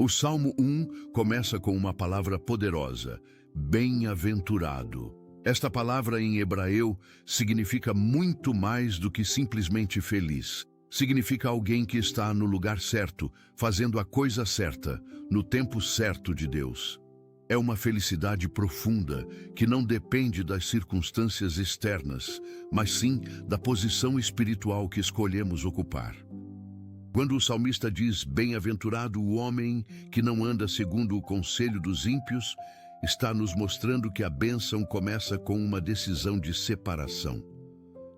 O Salmo 1 começa com uma palavra poderosa, bem-aventurado. Esta palavra em hebraico significa muito mais do que simplesmente feliz. Significa alguém que está no lugar certo, fazendo a coisa certa, no tempo certo de Deus. É uma felicidade profunda que não depende das circunstâncias externas, mas sim da posição espiritual que escolhemos ocupar. Quando o salmista diz, bem-aventurado o homem que não anda segundo o conselho dos ímpios, está nos mostrando que a bênção começa com uma decisão de separação.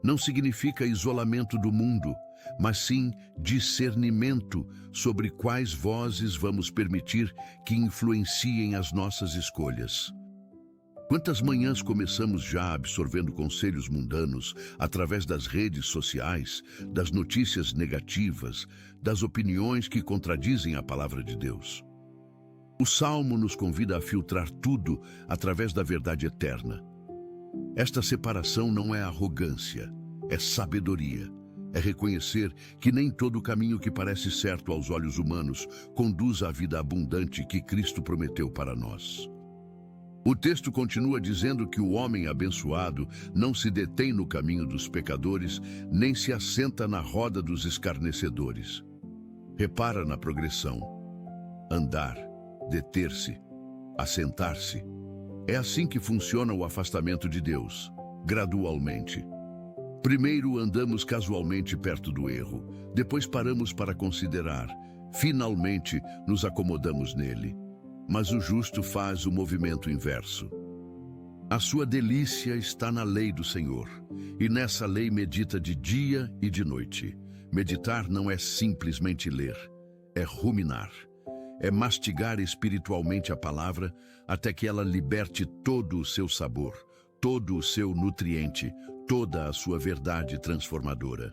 Não significa isolamento do mundo, mas sim discernimento sobre quais vozes vamos permitir que influenciem as nossas escolhas. Quantas manhãs começamos já absorvendo conselhos mundanos através das redes sociais, das notícias negativas, das opiniões que contradizem a palavra de Deus? O Salmo nos convida a filtrar tudo através da verdade eterna. Esta separação não é arrogância, é sabedoria. É reconhecer que nem todo caminho que parece certo aos olhos humanos conduz à vida abundante que Cristo prometeu para nós. O texto continua dizendo que o homem abençoado não se detém no caminho dos pecadores, nem se assenta na roda dos escarnecedores. Repara na progressão. Andar, deter-se, assentar-se. É assim que funciona o afastamento de Deus, gradualmente. Primeiro andamos casualmente perto do erro, depois paramos para considerar, finalmente nos acomodamos nele. Mas o justo faz o movimento inverso. A sua delícia está na lei do Senhor, e nessa lei medita de dia e de noite. Meditar não é simplesmente ler, é ruminar. É mastigar espiritualmente a palavra até que ela liberte todo o seu sabor, todo o seu nutriente, toda a sua verdade transformadora.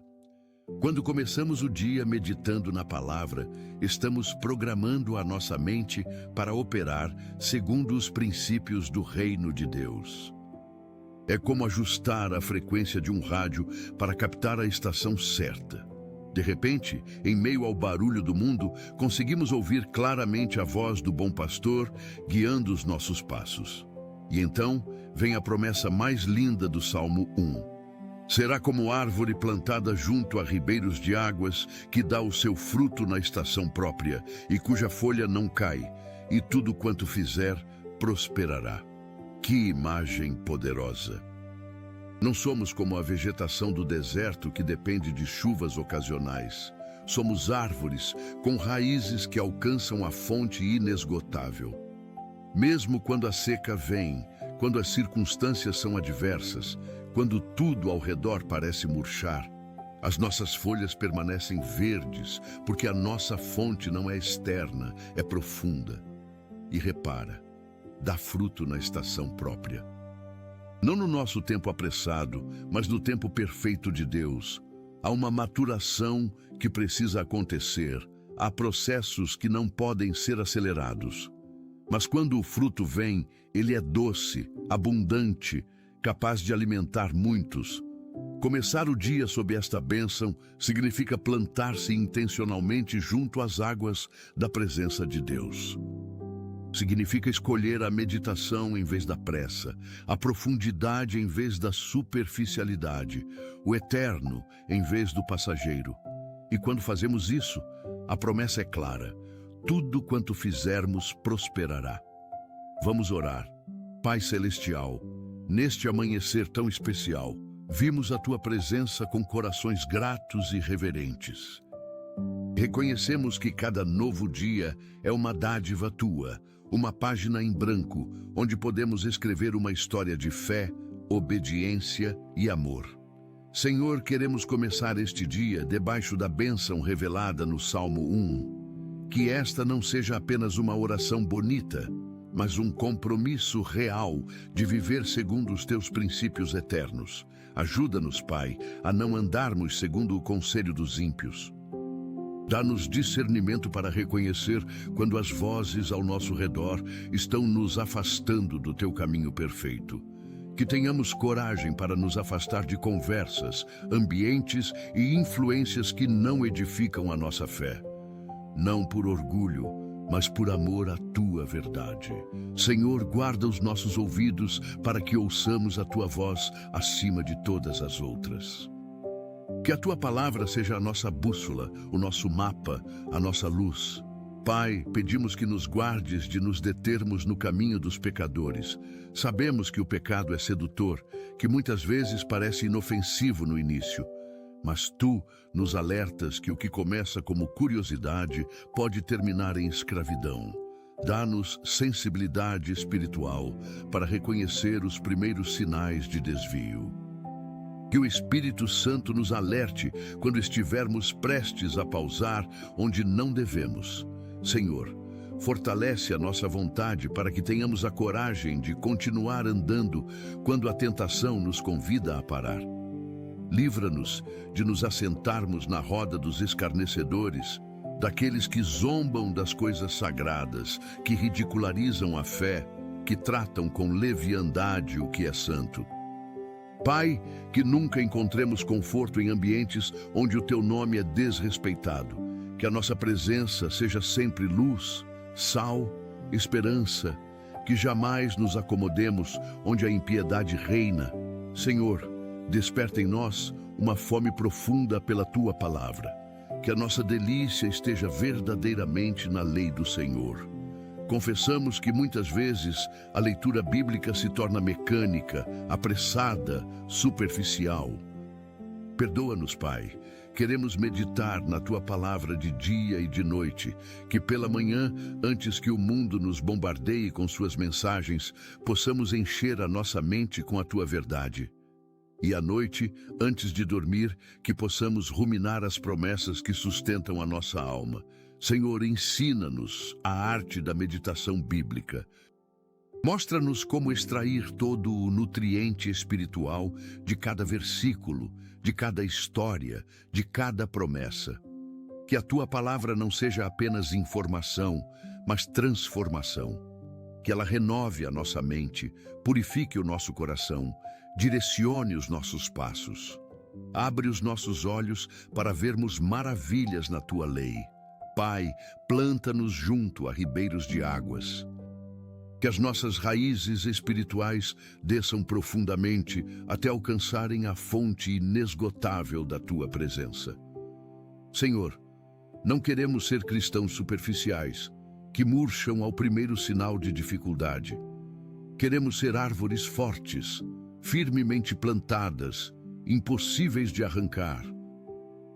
Quando começamos o dia meditando na palavra, estamos programando a nossa mente para operar segundo os princípios do reino de Deus. É como ajustar a frequência de um rádio para captar a estação certa. De repente, em meio ao barulho do mundo, conseguimos ouvir claramente a voz do bom pastor guiando os nossos passos. E então vem a promessa mais linda do Salmo 1. Será como árvore plantada junto a ribeiros de águas, que dá o seu fruto na estação própria, e cuja folha não cai, e tudo quanto fizer prosperará. Que imagem poderosa! Não somos como a vegetação do deserto que depende de chuvas ocasionais. Somos árvores com raízes que alcançam a fonte inesgotável. Mesmo quando a seca vem, quando as circunstâncias são adversas, quando tudo ao redor parece murchar, as nossas folhas permanecem verdes, porque a nossa fonte não é externa, é profunda. E repara, dá fruto na estação própria. Não no nosso tempo apressado, mas no tempo perfeito de Deus. Há uma maturação que precisa acontecer, há processos que não podem ser acelerados. Mas quando o fruto vem, ele é doce, abundante, capaz de alimentar muitos. Começar o dia sob esta bênção significa plantar-se intencionalmente junto às águas da presença de Deus. Significa escolher a meditação em vez da pressa, a profundidade em vez da superficialidade, o eterno em vez do passageiro. E quando fazemos isso, a promessa é clara: tudo quanto fizermos prosperará. Vamos orar. Pai Celestial, neste amanhecer tão especial, vimos a Tua presença com corações gratos e reverentes. Reconhecemos que cada novo dia é uma dádiva Tua, uma página em branco, onde podemos escrever uma história de fé, obediência e amor. Senhor, queremos começar este dia debaixo da bênção revelada no Salmo 1. Que esta não seja apenas uma oração bonita, mas um compromisso real de viver segundo os Teus princípios eternos. Ajuda-nos, Pai, a não andarmos segundo o conselho dos ímpios. Dá-nos discernimento para reconhecer quando as vozes ao nosso redor estão nos afastando do Teu caminho perfeito. Que tenhamos coragem para nos afastar de conversas, ambientes e influências que não edificam a nossa fé. Não por orgulho, mas por amor à tua verdade. Senhor, guarda os nossos ouvidos para que ouçamos a tua voz acima de todas as outras. Que a tua palavra seja a nossa bússola, o nosso mapa, a nossa luz. Pai, pedimos que nos guardes de nos determos no caminho dos pecadores. Sabemos que o pecado é sedutor, que muitas vezes parece inofensivo no início. Mas tu nos alertas que o que começa como curiosidade pode terminar em escravidão. Dá-nos sensibilidade espiritual para reconhecer os primeiros sinais de desvio. Que o Espírito Santo nos alerte quando estivermos prestes a pausar onde não devemos. Senhor, fortalece a nossa vontade para que tenhamos a coragem de continuar andando quando a tentação nos convida a parar. Livra-nos de nos assentarmos na roda dos escarnecedores, daqueles que zombam das coisas sagradas, que ridicularizam a fé, que tratam com leviandade o que é santo. Pai, que nunca encontremos conforto em ambientes onde o teu nome é desrespeitado, que a nossa presença seja sempre luz, sal, esperança, que jamais nos acomodemos onde a impiedade reina. Senhor, desperta em nós uma fome profunda pela tua palavra, que a nossa delícia esteja verdadeiramente na lei do Senhor. Confessamos que muitas vezes a leitura bíblica se torna mecânica, apressada, superficial. Perdoa-nos, Pai. Queremos meditar na tua palavra de dia e de noite, que pela manhã, antes que o mundo nos bombardeie com suas mensagens, possamos encher a nossa mente com a tua verdade. E à noite, antes de dormir, que possamos ruminar as promessas que sustentam a nossa alma. Senhor, ensina-nos a arte da meditação bíblica. Mostra-nos como extrair todo o nutriente espiritual de cada versículo, de cada história, de cada promessa. Que a tua palavra não seja apenas informação, mas transformação. Que ela renove a nossa mente, purifique o nosso coração, direcione os nossos passos. Abre os nossos olhos para vermos maravilhas na tua lei. Pai, planta-nos junto a ribeiros de águas. Que as nossas raízes espirituais desçam profundamente até alcançarem a fonte inesgotável da tua presença. Senhor, não queremos ser cristãos superficiais, que murcham ao primeiro sinal de dificuldade. Queremos ser árvores fortes, firmemente plantadas, impossíveis de arrancar.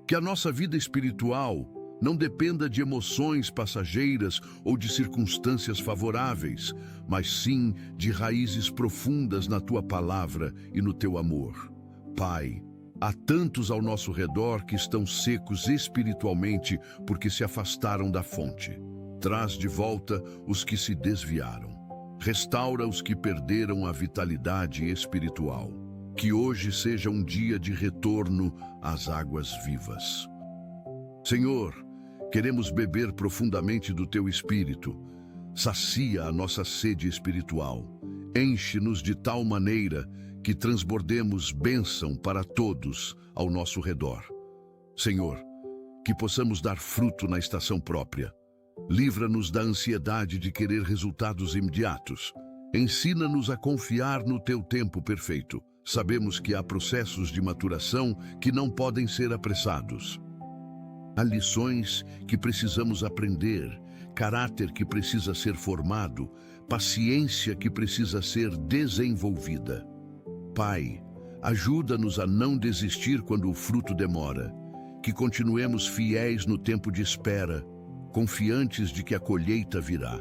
Que a nossa vida espiritual não dependa de emoções passageiras ou de circunstâncias favoráveis, mas sim de raízes profundas na tua palavra e no teu amor. Pai, há tantos ao nosso redor que estão secos espiritualmente porque se afastaram da fonte. Traz de volta os que se desviaram. Restaura os que perderam a vitalidade espiritual. Que hoje seja um dia de retorno às águas vivas. Senhor, queremos beber profundamente do teu Espírito. Sacia a nossa sede espiritual. Enche-nos de tal maneira que transbordemos bênção para todos ao nosso redor. Senhor, que possamos dar fruto na estação própria. Livra-nos da ansiedade de querer resultados imediatos. Ensina-nos a confiar no teu tempo perfeito. Sabemos que há processos de maturação que não podem ser apressados. Há lições que precisamos aprender, caráter que precisa ser formado, paciência que precisa ser desenvolvida. Pai, ajuda-nos a não desistir quando o fruto demora, que continuemos fiéis no tempo de espera, confiantes de que a colheita virá.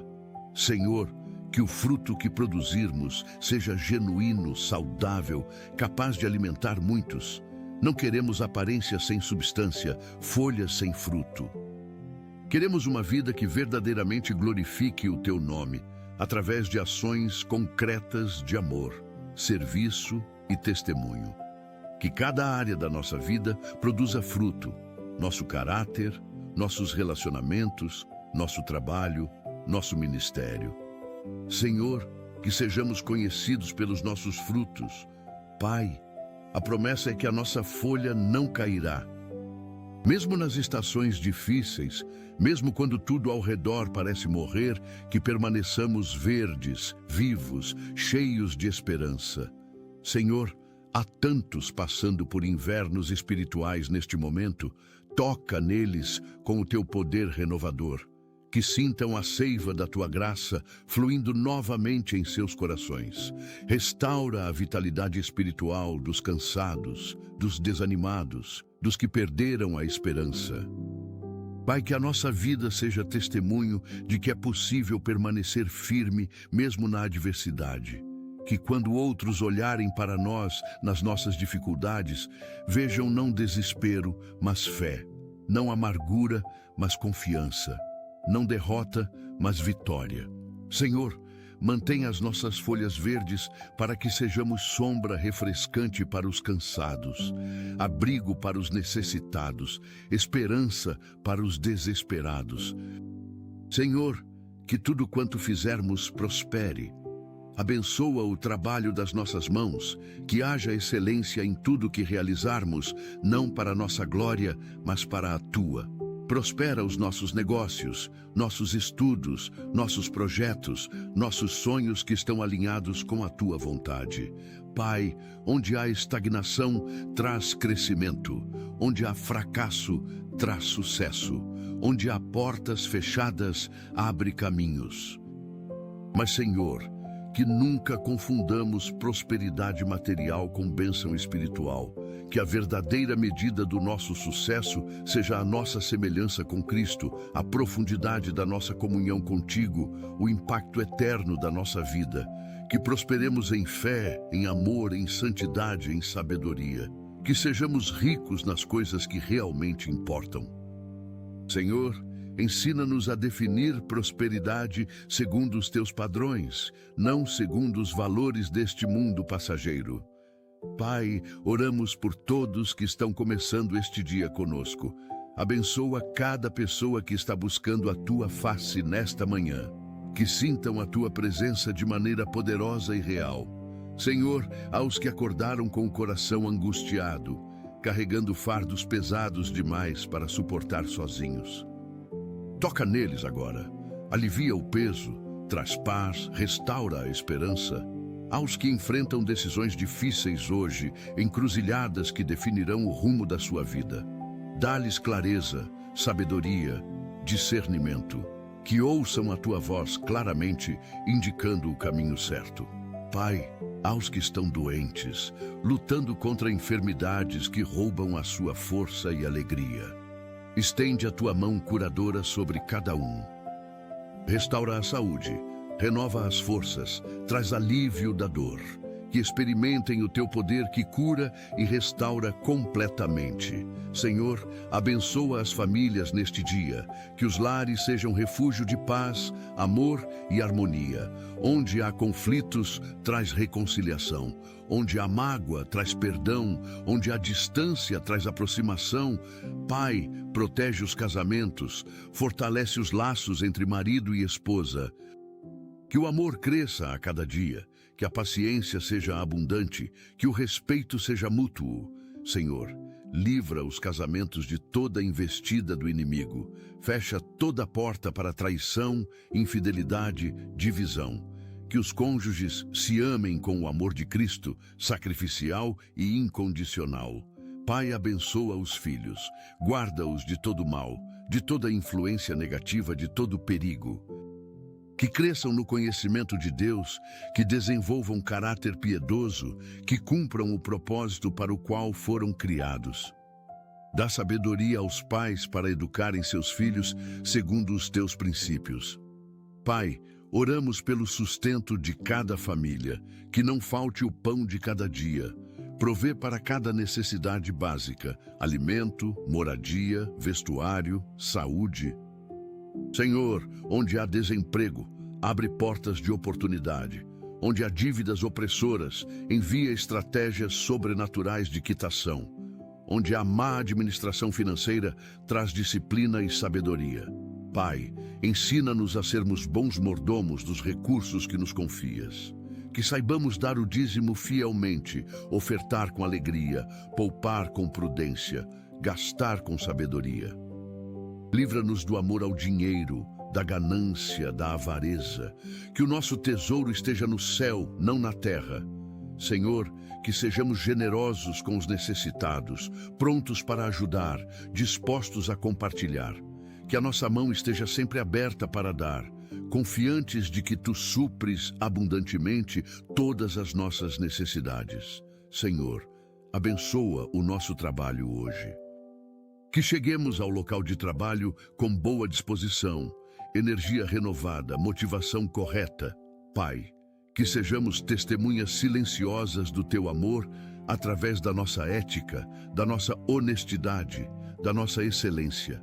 Senhor, que o fruto que produzirmos seja genuíno, saudável, capaz de alimentar muitos. Não queremos aparência sem substância, folhas sem fruto. Queremos uma vida que verdadeiramente glorifique o teu nome, através de ações concretas de amor, serviço e testemunho. Que cada área da nossa vida produza fruto, nosso caráter, nossos relacionamentos, nosso trabalho, nosso ministério. Senhor, que sejamos conhecidos pelos nossos frutos. Pai, a promessa é que a nossa folha não cairá. Mesmo nas estações difíceis, mesmo quando tudo ao redor parece morrer, que permaneçamos verdes, vivos, cheios de esperança. Senhor, há tantos passando por invernos espirituais neste momento, toca neles com o teu poder renovador. Que sintam a seiva da tua graça fluindo novamente em seus corações. Restaura a vitalidade espiritual dos cansados, dos desanimados, dos que perderam a esperança. Pai, que a nossa vida seja testemunho de que é possível permanecer firme mesmo na adversidade. Que quando outros olharem para nós nas nossas dificuldades, vejam não desespero, mas fé. Não amargura, mas confiança. Não derrota, mas vitória. Senhor, mantenha as nossas folhas verdes para que sejamos sombra refrescante para os cansados, abrigo para os necessitados, esperança para os desesperados. Senhor, que tudo quanto fizermos prospere. Abençoa o trabalho das nossas mãos, que haja excelência em tudo que realizarmos, não para a nossa glória, mas para a tua. Prospera os nossos negócios, nossos estudos, nossos projetos, nossos sonhos que estão alinhados com a tua vontade. Pai, onde há estagnação, traz crescimento. Onde há fracasso, traz sucesso. Onde há portas fechadas, abre caminhos. Mas, Senhor, que nunca confundamos prosperidade material com bênção espiritual. Que a verdadeira medida do nosso sucesso seja a nossa semelhança com Cristo, a profundidade da nossa comunhão contigo, o impacto eterno da nossa vida. Que prosperemos em fé, em amor, em santidade, em sabedoria. Que sejamos ricos nas coisas que realmente importam. Senhor, ensina-nos a definir prosperidade segundo os teus padrões, não segundo os valores deste mundo passageiro. Pai, oramos por todos que estão começando este dia conosco. Abençoa cada pessoa que está buscando a tua face nesta manhã. Que sintam a tua presença de maneira poderosa e real. Senhor, aos que acordaram com o coração angustiado, carregando fardos pesados demais para suportar sozinhos. Toca neles agora, alivia o peso, traz paz, restaura a esperança. Aos que enfrentam decisões difíceis hoje, encruzilhadas que definirão o rumo da sua vida. Dá-lhes clareza, sabedoria, discernimento, que ouçam a tua voz claramente, indicando o caminho certo. Pai, aos que estão doentes, lutando contra enfermidades que roubam a sua força e alegria. Estende a tua mão curadora sobre cada um. Restaura a saúde, renova as forças, traz alívio da dor. Que experimentem o teu poder que cura e restaura completamente. Senhor, abençoa as famílias neste dia, que os lares sejam refúgio de paz, amor e harmonia. Onde há conflitos, traz reconciliação. Onde há mágoa, traz perdão. Onde há distância, traz aproximação. Pai, protege os casamentos, fortalece os laços entre marido e esposa. Que o amor cresça a cada dia, que a paciência seja abundante, que o respeito seja mútuo. Senhor, livra os casamentos de toda investida do inimigo. Fecha toda porta para traição, infidelidade, divisão. Que os cônjuges se amem com o amor de Cristo, sacrificial e incondicional. Pai, abençoa os filhos, guarda-os de todo mal, de toda influência negativa, de todo perigo. Que cresçam no conhecimento de Deus, que desenvolvam caráter piedoso, que cumpram o propósito para o qual foram criados. Dá sabedoria aos pais para educarem seus filhos segundo os teus princípios. Pai, oramos pelo sustento de cada família, que não falte o pão de cada dia. Provê para cada necessidade básica, alimento, moradia, vestuário, saúde. Senhor, onde há desemprego, abre portas de oportunidade. Onde há dívidas opressoras, envia estratégias sobrenaturais de quitação. Onde há má administração financeira, traz disciplina e sabedoria. Pai, ensina-nos a sermos bons mordomos dos recursos que nos confias. Que saibamos dar o dízimo fielmente, ofertar com alegria, poupar com prudência. gastar com sabedoria. Livra-nos do amor ao dinheiro, da ganância, da avareza. Que o nosso tesouro esteja no céu, não na terra. Senhor, que sejamos generosos com os necessitados, prontos para ajudar, dispostos a compartilhar. Que a nossa mão esteja sempre aberta para dar, confiantes de que Tu supres abundantemente todas as nossas necessidades. Senhor, abençoa o nosso trabalho hoje. Que cheguemos ao local de trabalho com boa disposição, energia renovada, motivação correta. Pai, que sejamos testemunhas silenciosas do Teu amor através da nossa ética, da nossa honestidade, da nossa excelência.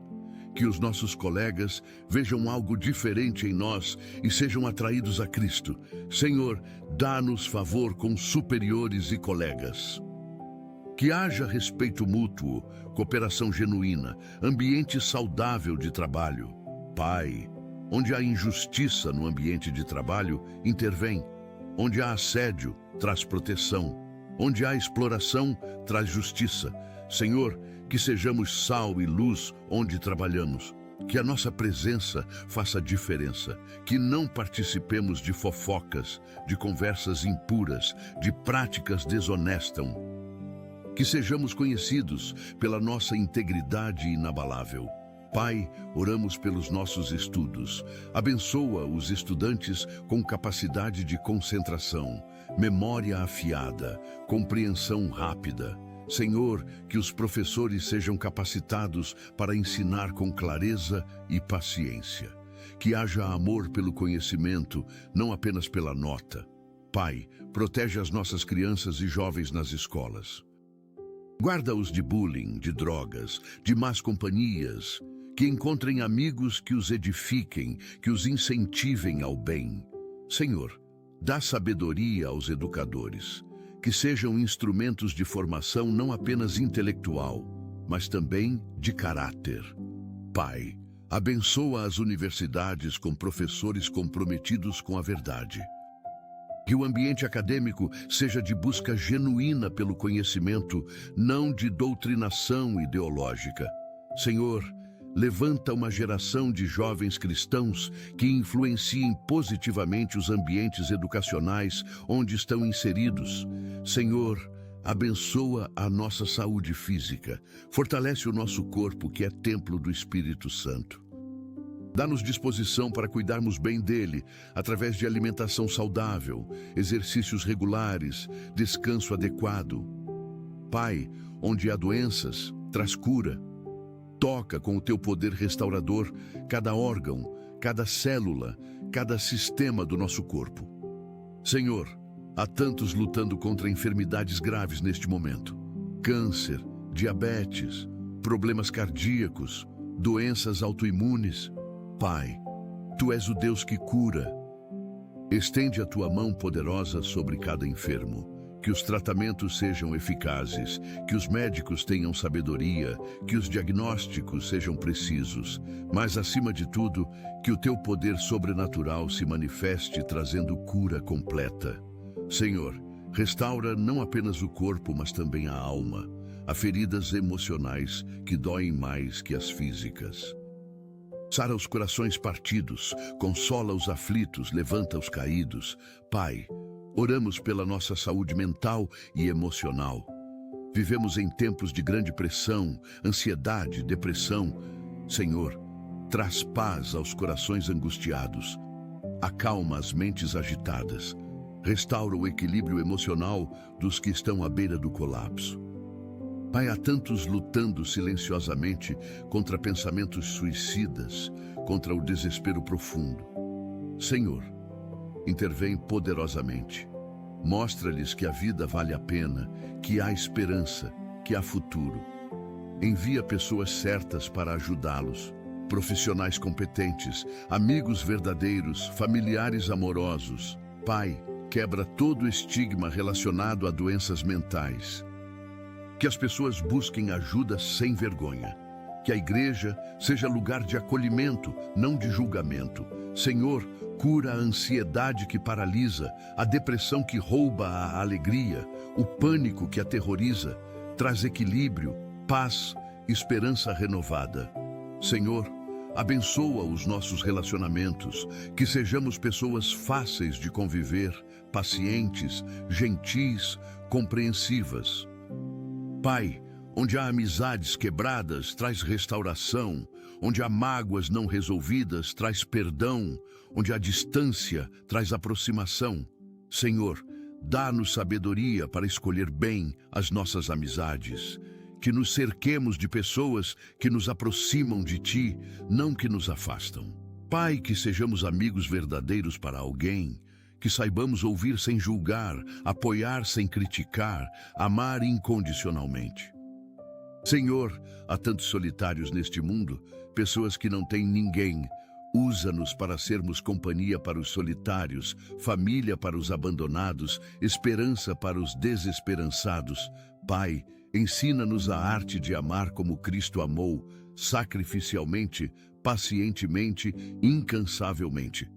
Que os nossos colegas vejam algo diferente em nós e sejam atraídos a Cristo. Senhor, dá-nos favor com superiores e colegas. Que haja respeito mútuo, cooperação genuína, ambiente saudável de trabalho. Pai, onde há injustiça no ambiente de trabalho, intervém. Onde há assédio, traz proteção. Onde há exploração, traz justiça. Senhor, que sejamos sal e luz onde trabalhamos. Que a nossa presença faça diferença. Que não participemos de fofocas, de conversas impuras, de práticas desonestas. Que sejamos conhecidos pela nossa integridade inabalável. Pai, oramos pelos nossos estudos. Abençoa os estudantes com capacidade de concentração, memória afiada, compreensão rápida. Senhor, que os professores sejam capacitados para ensinar com clareza e paciência. Que haja amor pelo conhecimento, não apenas pela nota. Pai, protege as nossas crianças e jovens nas escolas. Guarda-os de bullying, de drogas, de más companhias. Que encontrem amigos que os edifiquem, que os incentivem ao bem. Senhor, dá sabedoria aos educadores. Que sejam instrumentos de formação não apenas intelectual, mas também de caráter. Pai, abençoa as universidades com professores comprometidos com a verdade. Que o ambiente acadêmico seja de busca genuína pelo conhecimento, não de doutrinação ideológica. Senhor, levanta uma geração de jovens cristãos que influenciem positivamente os ambientes educacionais onde estão inseridos. Senhor, abençoa a nossa saúde física, fortalece o nosso corpo que é templo do Espírito Santo. Dá-nos disposição para cuidarmos bem dele, através de alimentação saudável, exercícios regulares, descanso adequado. Pai, onde há doenças, traz cura. Toca com o teu poder restaurador cada órgão, cada célula, cada sistema do nosso corpo. Senhor, há tantos lutando contra enfermidades graves neste momento. Câncer, diabetes, problemas cardíacos, doenças autoimunes. Pai, Tu és o Deus que cura. Estende a Tua mão poderosa sobre cada enfermo. Que os tratamentos sejam eficazes, que os médicos tenham sabedoria, que os diagnósticos sejam precisos, mas, acima de tudo, que o Teu poder sobrenatural se manifeste trazendo cura completa. Senhor, restaura não apenas o corpo, mas também a alma. Há feridas emocionais que doem mais que as físicas. Sara os corações partidos, consola os aflitos, levanta os caídos. Pai, oramos pela nossa saúde mental e emocional. Vivemos em tempos de grande pressão, ansiedade, depressão. Senhor, traz paz aos corações angustiados. Acalma as mentes agitadas. Restaura o equilíbrio emocional dos que estão à beira do colapso. Pai, há tantos lutando silenciosamente contra pensamentos suicidas, contra o desespero profundo. Senhor, intervém poderosamente. Mostra-lhes que a vida vale a pena, que há esperança, que há futuro. Envia pessoas certas para ajudá-los, profissionais competentes, amigos verdadeiros, familiares amorosos. Pai, quebra todo o estigma relacionado a doenças mentais. Que as pessoas busquem ajuda sem vergonha. Que a igreja seja lugar de acolhimento, não de julgamento. Senhor, cura a ansiedade que paralisa, a depressão que rouba a alegria, o pânico que aterroriza. Traz equilíbrio, paz esperança renovada. Senhor, abençoa os nossos relacionamentos, que sejamos pessoas fáceis de conviver, pacientes, gentis, compreensivas. Pai, onde há amizades quebradas, traz restauração. Onde há mágoas não resolvidas, traz perdão. Onde há distância, traz aproximação. Senhor, dá-nos sabedoria para escolher bem as nossas amizades. Que nos cerquemos de pessoas que nos aproximam de Ti, não que nos afastam. Pai, que sejamos amigos verdadeiros para alguém, que saibamos ouvir sem julgar, apoiar sem criticar, amar incondicionalmente. Senhor, há tantos solitários neste mundo, pessoas que não têm ninguém. Usa-nos para sermos companhia para os solitários, família para os abandonados, esperança para os desesperançados. Pai, ensina-nos a arte de amar como Cristo amou, sacrificialmente, pacientemente, incansavelmente.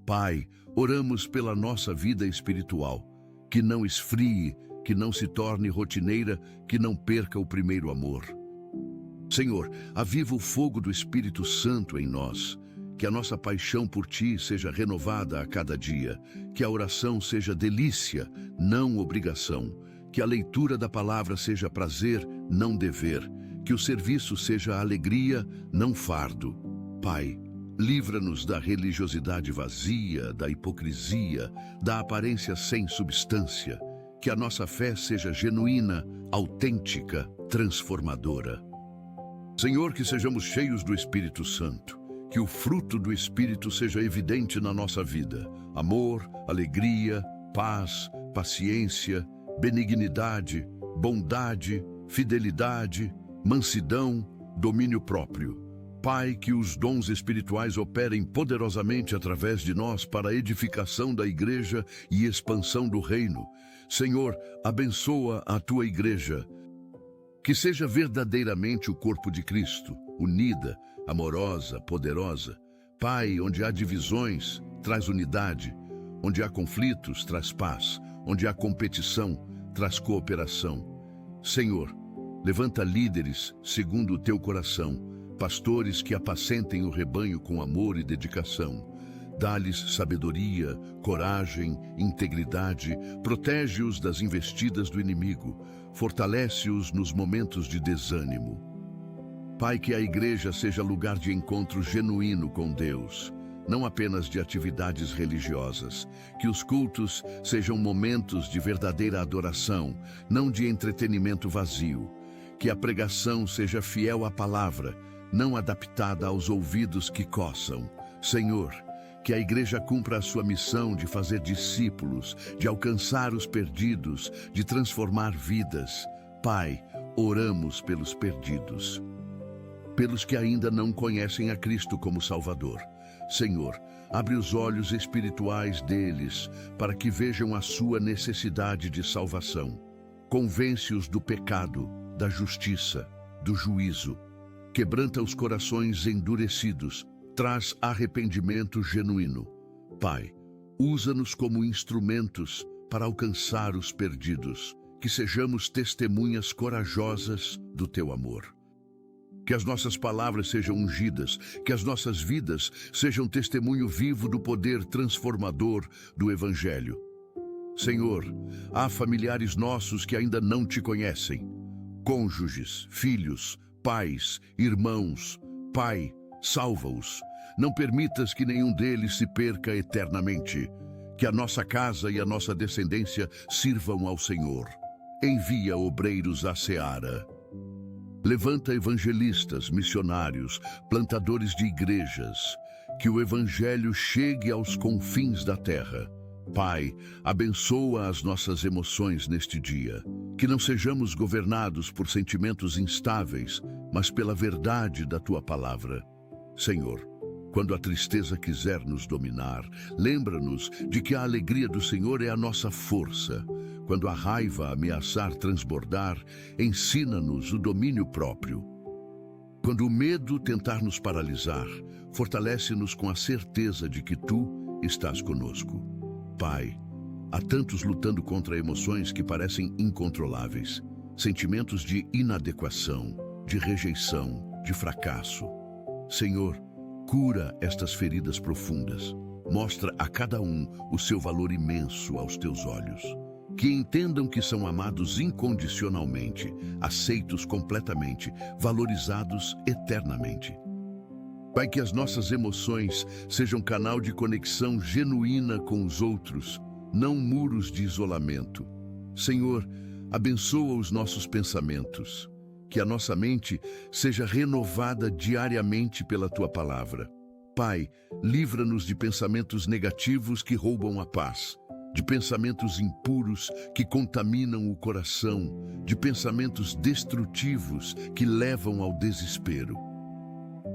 Pai, oramos pela nossa vida espiritual, que não esfrie, que não se torne rotineira, que não perca o primeiro amor. Senhor, aviva o fogo do Espírito Santo em nós, que a nossa paixão por Ti seja renovada a cada dia, que a oração seja delícia, não obrigação, que a leitura da palavra seja prazer, não dever, que o serviço seja alegria, não fardo. Pai, livra-nos da religiosidade vazia, da hipocrisia, da aparência sem substância, que a nossa fé seja genuína, autêntica, transformadora. Senhor, que sejamos cheios do Espírito Santo, que o fruto do Espírito seja evidente na nossa vida. Amor, alegria, paz, paciência, benignidade, bondade, fidelidade, mansidão, domínio próprio. Pai, que os dons espirituais operem poderosamente através de nós para a edificação da igreja e expansão do reino. Senhor, abençoa a Tua igreja, que seja verdadeiramente o corpo de Cristo, unida, amorosa, poderosa. Pai, onde há divisões, traz unidade. Onde há conflitos, traz paz. Onde há competição, traz cooperação. Senhor, levanta líderes segundo o Teu coração, pastores que apacentem o rebanho com amor e dedicação. Dá-lhes sabedoria, coragem, integridade, protege-os das investidas do inimigo, fortalece-os nos momentos de desânimo. Pai, que a igreja seja lugar de encontro genuíno com Deus, não apenas de atividades religiosas, que os cultos sejam momentos de verdadeira adoração, não de entretenimento vazio, que a pregação seja fiel à palavra, não adaptada aos ouvidos que coçam. Senhor, que a igreja cumpra a sua missão de fazer discípulos, de alcançar os perdidos, de transformar vidas. Pai, oramos pelos perdidos, pelos que ainda não conhecem a Cristo como Salvador. Senhor, abre os olhos espirituais deles para que vejam a sua necessidade de salvação. Convence-os do pecado, da justiça, do juízo. Quebranta os corações endurecidos, traz arrependimento genuíno. Pai, usa-nos como instrumentos para alcançar os perdidos, que sejamos testemunhas corajosas do Teu amor. Que as nossas palavras sejam ungidas, que as nossas vidas sejam testemunho vivo do poder transformador do Evangelho. Senhor, há familiares nossos que ainda não Te conhecem, cônjuges, filhos, pais, irmãos. Pai, salva-os. Não permitas que nenhum deles se perca eternamente. Que a nossa casa e a nossa descendência sirvam ao Senhor. Envia obreiros à seara. Levanta evangelistas, missionários, plantadores de igrejas. Que o Evangelho chegue aos confins da terra. Pai, abençoa as nossas emoções neste dia. Que não sejamos governados por sentimentos instáveis, mas pela verdade da Tua palavra. Senhor, quando a tristeza quiser nos dominar, lembra-nos de que a alegria do Senhor é a nossa força. Quando a raiva ameaçar transbordar, ensina-nos o domínio próprio. Quando o medo tentar nos paralisar, fortalece-nos com a certeza de que Tu estás conosco. Pai, há tantos lutando contra emoções que parecem incontroláveis, sentimentos de inadequação, de rejeição, de fracasso. Senhor, cura estas feridas profundas. Mostra a cada um o seu valor imenso aos teus olhos. Que entendam que são amados incondicionalmente, aceitos completamente, valorizados eternamente. Pai, que as nossas emoções sejam canal de conexão genuína com os outros, não muros de isolamento. Senhor, abençoa os nossos pensamentos. Que a nossa mente seja renovada diariamente pela Tua palavra. Pai, livra-nos de pensamentos negativos que roubam a paz, de pensamentos impuros que contaminam o coração, de pensamentos destrutivos que levam ao desespero.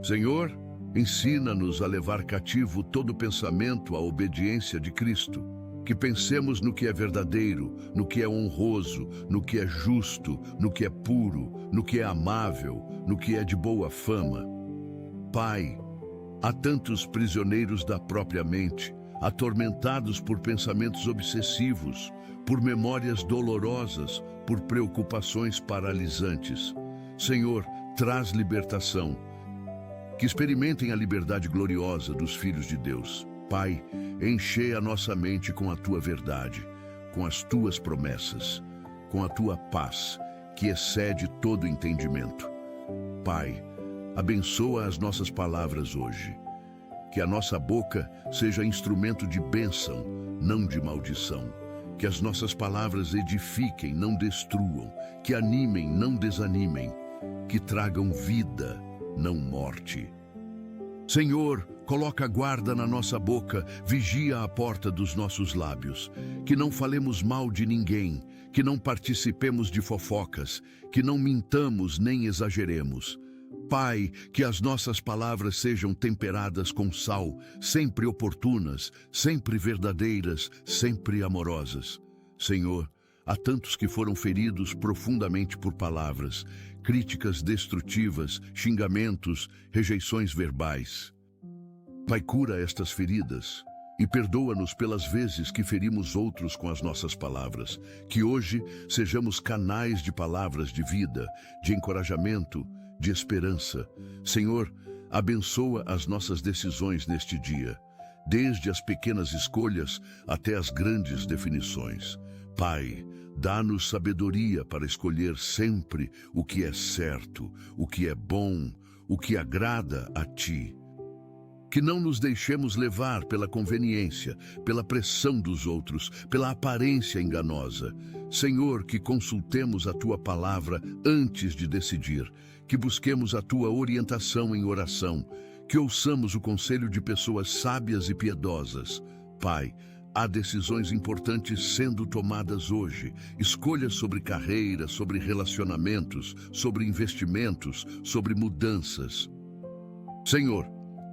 Senhor, ensina-nos a levar cativo todo pensamento à obediência de Cristo. Que pensemos no que é verdadeiro, no que é honroso, no que é justo, no que é puro, no que é amável, no que é de boa fama. Pai, há tantos prisioneiros da própria mente, atormentados por pensamentos obsessivos, por memórias dolorosas, por preocupações paralisantes. Senhor, traz libertação. Que experimentem a liberdade gloriosa dos filhos de Deus. Pai, enche a nossa mente com a Tua verdade, com as Tuas promessas, com a Tua paz, que excede todo entendimento. Pai, abençoa as nossas palavras hoje. Que a nossa boca seja instrumento de bênção, não de maldição. Que as nossas palavras edifiquem, não destruam. Que animem, não desanimem. Que tragam vida, não morte. Senhor, coloca guarda na nossa boca, vigia a porta dos nossos lábios. Que não falemos mal de ninguém, que não participemos de fofocas, que não mintamos nem exageremos. Pai, que as nossas palavras sejam temperadas com sal, sempre oportunas, sempre verdadeiras, sempre amorosas. Senhor, há tantos que foram feridos profundamente por palavras, críticas destrutivas, xingamentos, rejeições verbais. Pai, cura estas feridas e perdoa-nos pelas vezes que ferimos outros com as nossas palavras. Que hoje sejamos canais de palavras de vida, de encorajamento, de esperança. Senhor, abençoa as nossas decisões neste dia, desde as pequenas escolhas até as grandes definições. Pai, dá-nos sabedoria para escolher sempre o que é certo, o que é bom, o que agrada a Ti. Que não nos deixemos levar pela conveniência, pela pressão dos outros, pela aparência enganosa. Senhor, que consultemos a Tua palavra antes de decidir, que busquemos a Tua orientação em oração, que ouçamos o conselho de pessoas sábias e piedosas. Pai, há decisões importantes sendo tomadas hoje. Escolhas sobre carreira, sobre relacionamentos, sobre investimentos, sobre mudanças. Senhor,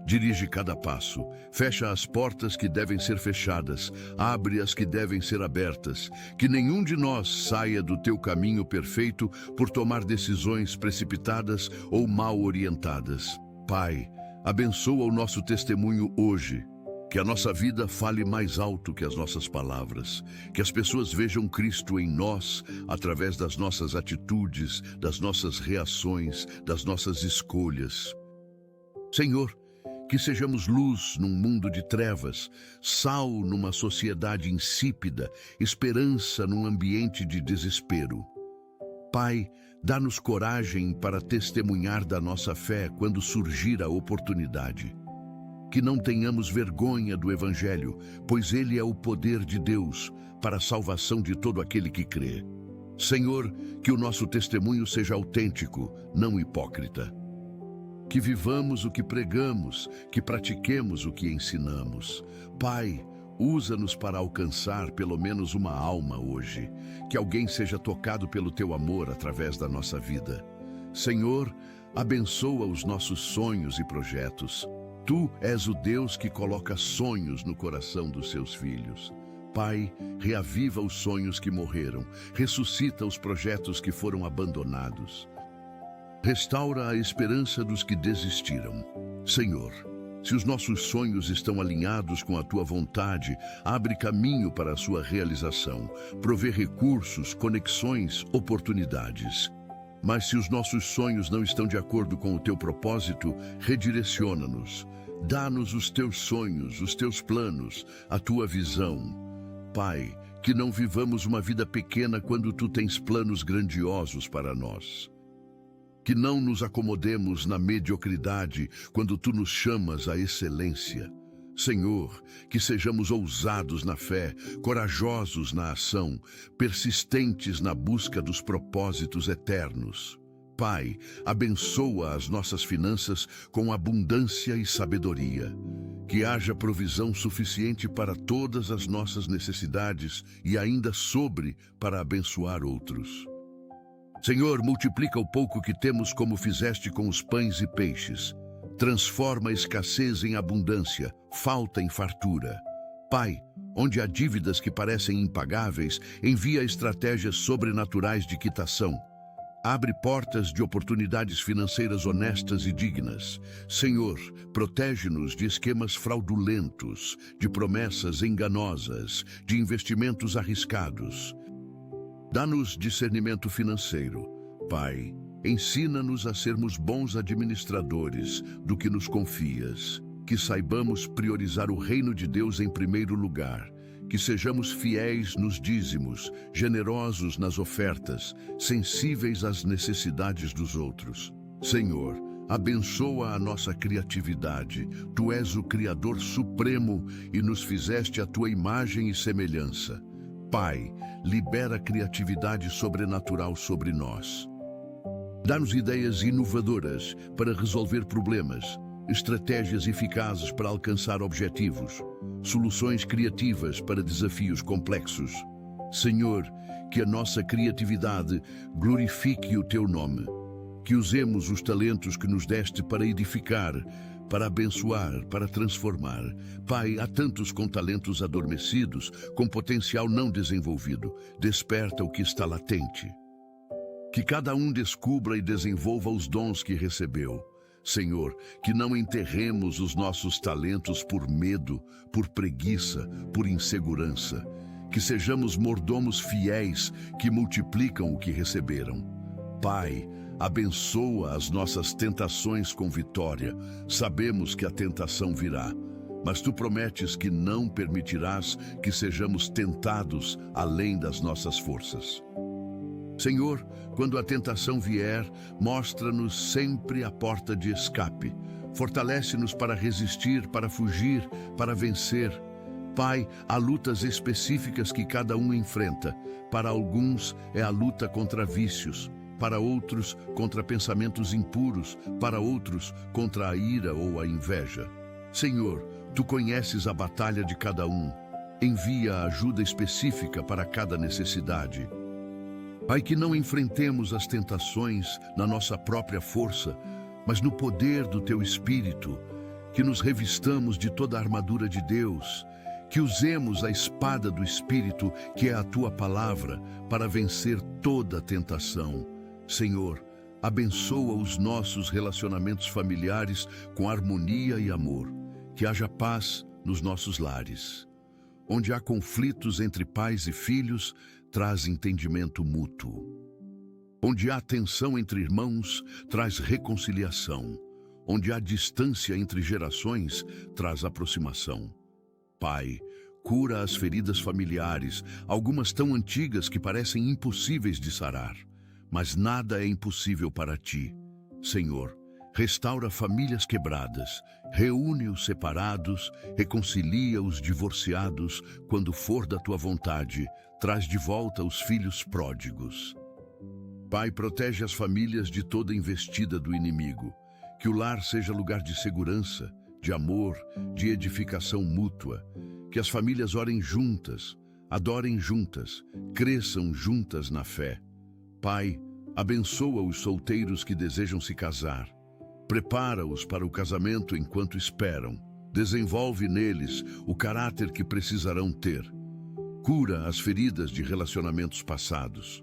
dirige cada passo, fecha as portas que devem ser fechadas, abre as que devem ser abertas, que nenhum de nós saia do Teu caminho perfeito por tomar decisões precipitadas ou mal orientadas. Pai, abençoa o nosso testemunho hoje, que a nossa vida fale mais alto que as nossas palavras, que as pessoas vejam Cristo em nós através das nossas atitudes, das nossas reações, das nossas escolhas. Senhor, que sejamos luz num mundo de trevas, sal numa sociedade insípida, esperança num ambiente de desespero. Pai, dá-nos coragem para testemunhar da nossa fé quando surgir a oportunidade. Que não tenhamos vergonha do Evangelho, pois ele é o poder de Deus para a salvação de todo aquele que crê. Senhor, que o nosso testemunho seja autêntico, não hipócrita. Que vivamos o que pregamos, que pratiquemos o que ensinamos. Pai, usa-nos para alcançar pelo menos uma alma hoje, que alguém seja tocado pelo Teu amor através da nossa vida. Senhor, abençoa os nossos sonhos e projetos. Tu és o Deus que coloca sonhos no coração dos seus filhos. Pai, reaviva os sonhos que morreram, ressuscita os projetos que foram abandonados. Restaura a esperança dos que desistiram. Senhor, se os nossos sonhos estão alinhados com a Tua vontade, abre caminho para a sua realização, provê recursos, conexões, oportunidades. Mas se os nossos sonhos não estão de acordo com o teu propósito, redireciona-nos. Dá-nos os teus sonhos, os teus planos, a tua visão. Pai, que não vivamos uma vida pequena quando tu tens planos grandiosos para nós. Que não nos acomodemos na mediocridade quando tu nos chamas à excelência. Senhor, que sejamos ousados na fé, corajosos na ação, persistentes na busca dos propósitos eternos. Pai, abençoa as nossas finanças com abundância e sabedoria. Que haja provisão suficiente para todas as nossas necessidades e ainda sobre para abençoar outros. Senhor, multiplica o pouco que temos como fizeste com os pães e peixes. Transforma a escassez em abundância, falta em fartura. Pai, onde há dívidas que parecem impagáveis, envia estratégias sobrenaturais de quitação. Abre portas de oportunidades financeiras honestas e dignas. Senhor, protege-nos de esquemas fraudulentos, de promessas enganosas, de investimentos arriscados. Dá-nos discernimento financeiro. Pai, ensina-nos a sermos bons administradores do que nos confias, que saibamos priorizar o reino de Deus em primeiro lugar, que sejamos fiéis nos dízimos, generosos nas ofertas, sensíveis às necessidades dos outros. Senhor, abençoa a nossa criatividade. Tu és o Criador Supremo e nos fizeste a tua imagem e semelhança. Pai, libera criatividade sobrenatural sobre nós. Dá-nos ideias inovadoras para resolver problemas, estratégias eficazes para alcançar objetivos, soluções criativas para desafios complexos. Senhor, que a nossa criatividade glorifique o teu nome. Que usemos os talentos que nos deste para edificar, para abençoar, para transformar. Pai, há tantos com talentos adormecidos, com potencial não desenvolvido. Desperta o que está latente. Que cada um descubra e desenvolva os dons que recebeu. Senhor, que não enterremos os nossos talentos por medo, por preguiça, por insegurança. Que sejamos mordomos fiéis que multiplicam o que receberam. Pai, abençoa as nossas tentações com vitória. Sabemos que a tentação virá, mas tu prometes que não permitirás que sejamos tentados além das nossas forças. Senhor, quando a tentação vier, mostra-nos sempre a porta de escape. Fortalece-nos para resistir, para fugir, para vencer. Pai, há lutas específicas que cada um enfrenta. Para alguns é a luta contra vícios, para outros contra pensamentos impuros, para outros contra a ira ou a inveja. Senhor, tu conheces a batalha de cada um. Envia a ajuda específica para cada necessidade. Pai, que não enfrentemos as tentações na nossa própria força, mas no poder do Teu Espírito, que nos revistamos de toda a armadura de Deus, que usemos a espada do Espírito, que é a Tua palavra, para vencer toda a tentação. Senhor, abençoa os nossos relacionamentos familiares com harmonia e amor, que haja paz nos nossos lares. Onde há conflitos entre pais e filhos, traz entendimento mútuo. Onde há tensão entre irmãos, traz reconciliação. Onde há distância entre gerações, traz aproximação. Pai, cura as feridas familiares, algumas tão antigas que parecem impossíveis de sarar. Mas nada é impossível para ti. Senhor, restaura famílias quebradas, reúne os separados, reconcilia os divorciados, quando for da tua vontade, traz de volta os filhos pródigos. Pai, protege as famílias de toda investida do inimigo, que o lar seja lugar de segurança, de amor, de edificação mútua, que as famílias orem juntas, adorem juntas, cresçam juntas na fé. Pai, abençoa os solteiros que desejam se casar. Prepara-os para o casamento enquanto esperam. Desenvolve neles o caráter que precisarão ter. Cura as feridas de relacionamentos passados.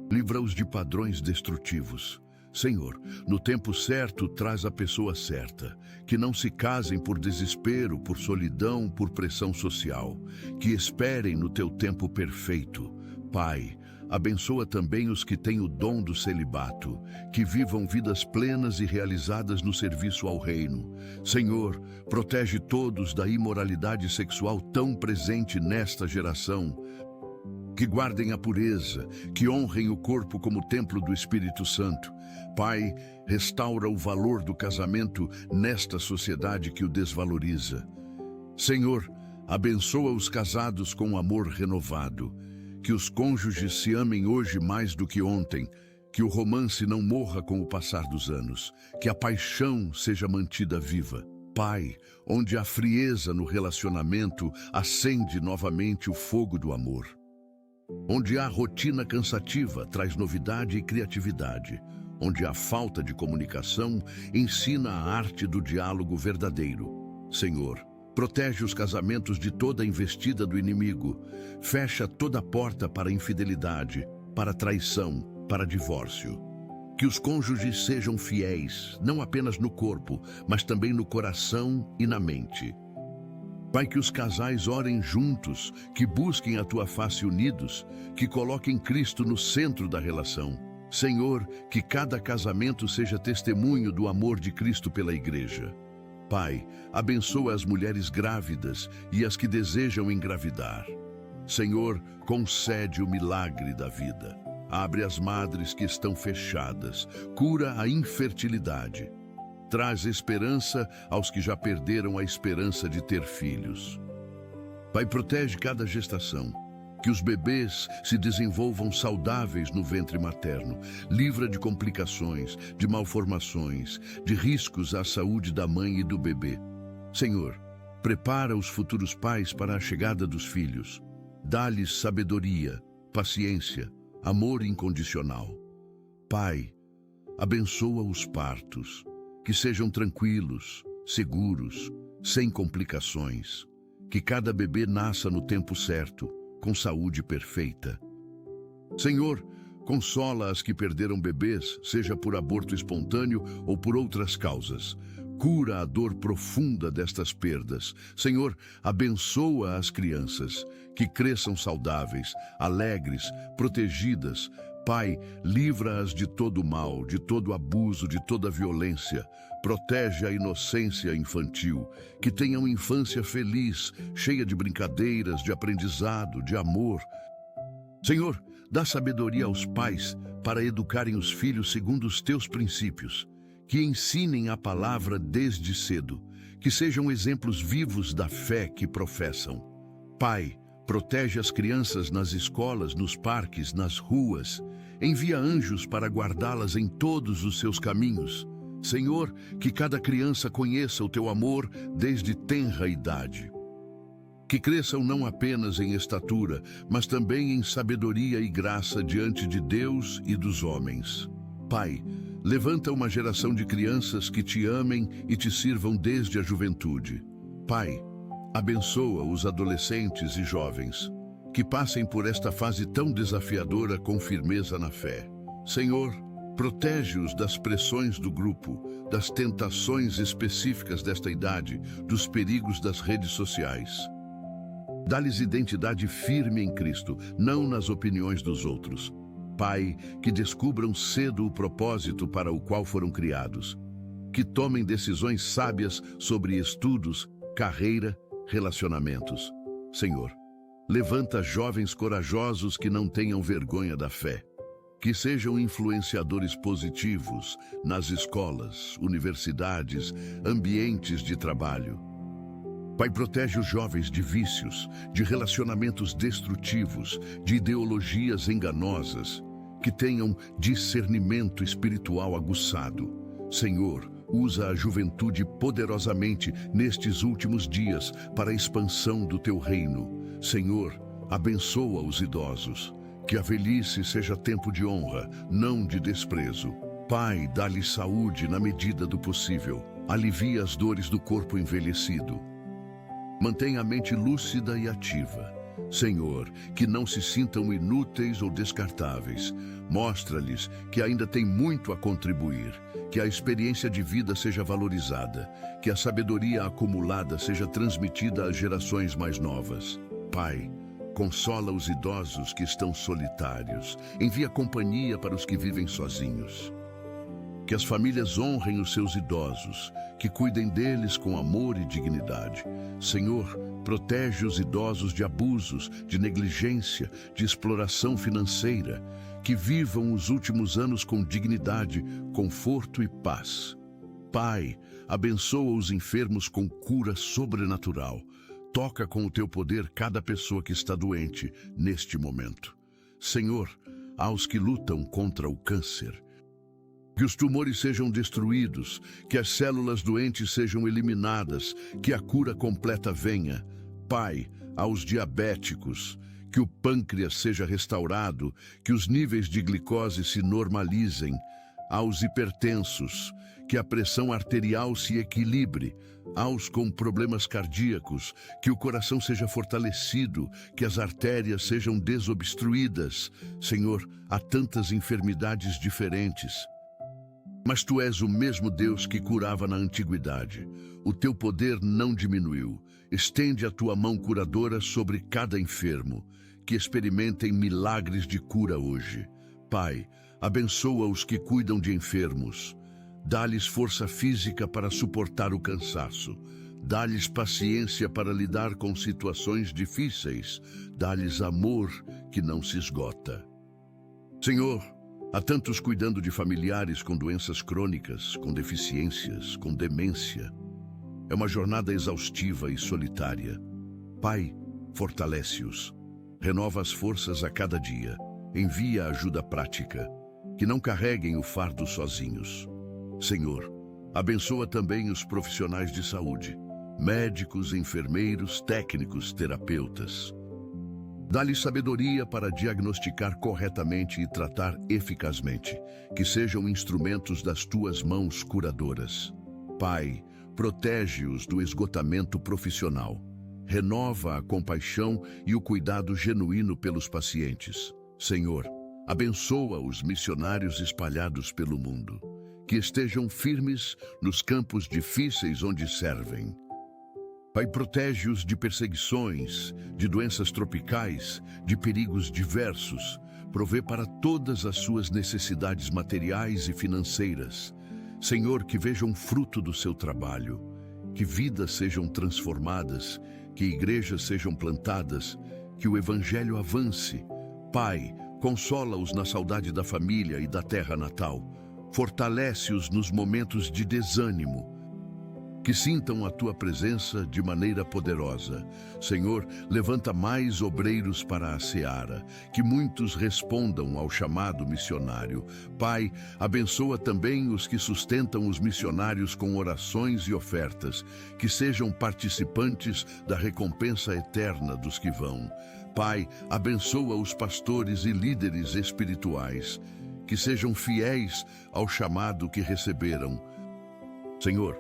Livra-os de padrões destrutivos. Senhor, no tempo certo traz a pessoa certa. Que não se casem por desespero, por solidão, por pressão social. Que esperem no teu tempo perfeito. Pai, abençoa também os que têm o dom do celibato, que vivam vidas plenas e realizadas no serviço ao reino. Senhor, protege todos da imoralidade sexual tão presente nesta geração, que guardem a pureza, que honrem o corpo como templo do Espírito Santo. Pai, restaura o valor do casamento nesta sociedade que o desvaloriza. Senhor, abençoa os casados com amor renovado, que os cônjuges se amem hoje mais do que ontem, que o romance não morra com o passar dos anos, que a paixão seja mantida viva. Pai, onde há frieza no relacionamento, acende novamente o fogo do amor. Onde há rotina cansativa, traz novidade e criatividade. Onde há falta de comunicação, ensina a arte do diálogo verdadeiro. Senhor, protege os casamentos de toda a investida do inimigo. Fecha toda a porta para infidelidade, para traição, para divórcio. Que os cônjuges sejam fiéis, não apenas no corpo, mas também no coração e na mente. Pai, que os casais orem juntos, que busquem a Tua face unidos, que coloquem Cristo no centro da relação. Senhor, que cada casamento seja testemunho do amor de Cristo pela Igreja. Pai, abençoa as mulheres grávidas e as que desejam engravidar. Senhor, concede o milagre da vida. Abre as madres que estão fechadas, cura a infertilidade. Traz esperança aos que já perderam a esperança de ter filhos. Pai, protege cada gestação, que os bebês se desenvolvam saudáveis no ventre materno, livra de complicações, de malformações, de riscos à saúde da mãe e do bebê. Senhor, prepara os futuros pais para a chegada dos filhos. Dá-lhes sabedoria, paciência, amor incondicional. Pai, abençoa os partos, que sejam tranquilos, seguros, sem complicações. Que cada bebê nasça no tempo certo, com saúde perfeita. Senhor, consola as que perderam bebês, seja por aborto espontâneo ou por outras causas. Cura a dor profunda destas perdas. Senhor, abençoa as crianças, que cresçam saudáveis, alegres, protegidas. Pai, livra-as de todo mal, de todo abuso, de toda violência. Protege a inocência infantil, que tenham infância feliz, cheia de brincadeiras, de aprendizado, de amor. Senhor, dá sabedoria aos pais para educarem os filhos segundo os teus princípios, que ensinem a palavra desde cedo, que sejam exemplos vivos da fé que professam. Pai, protege as crianças nas escolas, nos parques, nas ruas. Envia anjos para guardá-las em todos os seus caminhos. Senhor, que cada criança conheça o teu amor desde tenra idade. Que cresçam não apenas em estatura, mas também em sabedoria e graça diante de Deus e dos homens. Pai, levanta uma geração de crianças que te amem e te sirvam desde a juventude. Pai, abençoa os adolescentes e jovens, que passem por esta fase tão desafiadora com firmeza na fé. Senhor, protege-os das pressões do grupo, das tentações específicas desta idade, dos perigos das redes sociais. Dá-lhes identidade firme em Cristo, não nas opiniões dos outros. Pai, que descubram cedo o propósito para o qual foram criados. Que tomem decisões sábias sobre estudos, carreira, relacionamentos. Senhor, levanta jovens corajosos que não tenham vergonha da fé. Que sejam influenciadores positivos nas escolas, universidades, ambientes de trabalho. Pai, protege os jovens de vícios, de relacionamentos destrutivos, de ideologias enganosas. Que tenham discernimento espiritual aguçado. Senhor, usa a juventude poderosamente nestes últimos dias para a expansão do teu reino. Senhor, abençoa os idosos. Que a velhice seja tempo de honra, não de desprezo. Pai, dá-lhes saúde na medida do possível. Alivia as dores do corpo envelhecido. Mantenha a mente lúcida e ativa. Senhor, que não se sintam inúteis ou descartáveis. Mostra-lhes que ainda tem muito a contribuir, que a experiência de vida seja valorizada, que a sabedoria acumulada seja transmitida às gerações mais novas. Pai, consola os idosos que estão solitários. Envia companhia para os que vivem sozinhos. Que as famílias honrem os seus idosos, que cuidem deles com amor e dignidade. Senhor, protege os idosos de abusos, de negligência, de exploração financeira, que vivam os últimos anos com dignidade, conforto e paz. Pai, abençoa os enfermos com cura sobrenatural. Toca com o teu poder cada pessoa que está doente neste momento. Senhor, aos que lutam contra o câncer, que os tumores sejam destruídos, que as células doentes sejam eliminadas, que a cura completa venha. Pai, aos diabéticos, que o pâncreas seja restaurado, que os níveis de glicose se normalizem. Aos hipertensos, que a pressão arterial se equilibre. Aos com problemas cardíacos, que o coração seja fortalecido, que as artérias sejam desobstruídas. Senhor, há tantas enfermidades diferentes. Mas tu és o mesmo Deus que curava na antiguidade. O teu poder não diminuiu. Estende a tua mão curadora sobre cada enfermo, que experimentem milagres de cura hoje. Pai, abençoa os que cuidam de enfermos. Dá-lhes força física para suportar o cansaço. Dá-lhes paciência para lidar com situações difíceis. Dá-lhes amor que não se esgota. Senhor, há tantos cuidando de familiares com doenças crônicas, com deficiências, com demência. É uma jornada exaustiva e solitária. Pai, fortalece-os. Renova as forças a cada dia. Envia ajuda prática. Que não carreguem o fardo sozinhos. Senhor, abençoa também os profissionais de saúde. Médicos, enfermeiros, técnicos, terapeutas. Dá-lhes sabedoria para diagnosticar corretamente e tratar eficazmente, que sejam instrumentos das tuas mãos curadoras. Pai, protege-os do esgotamento profissional. Renova a compaixão e o cuidado genuíno pelos pacientes. Senhor, abençoa os missionários espalhados pelo mundo, que estejam firmes nos campos difíceis onde servem. Pai, protege-os de perseguições, de doenças tropicais, de perigos diversos. Provê para todas as suas necessidades materiais e financeiras. Senhor, que vejam fruto do seu trabalho, que vidas sejam transformadas, que igrejas sejam plantadas, que o Evangelho avance. Pai, consola-os na saudade da família e da terra natal. Fortalece-os nos momentos de desânimo. Que sintam a tua presença de maneira poderosa. Senhor, levanta mais obreiros para a seara, que muitos respondam ao chamado missionário. Pai, abençoa também os que sustentam os missionários com orações e ofertas, que sejam participantes da recompensa eterna dos que vão. Pai, abençoa os pastores e líderes espirituais, que sejam fiéis ao chamado que receberam. Senhor,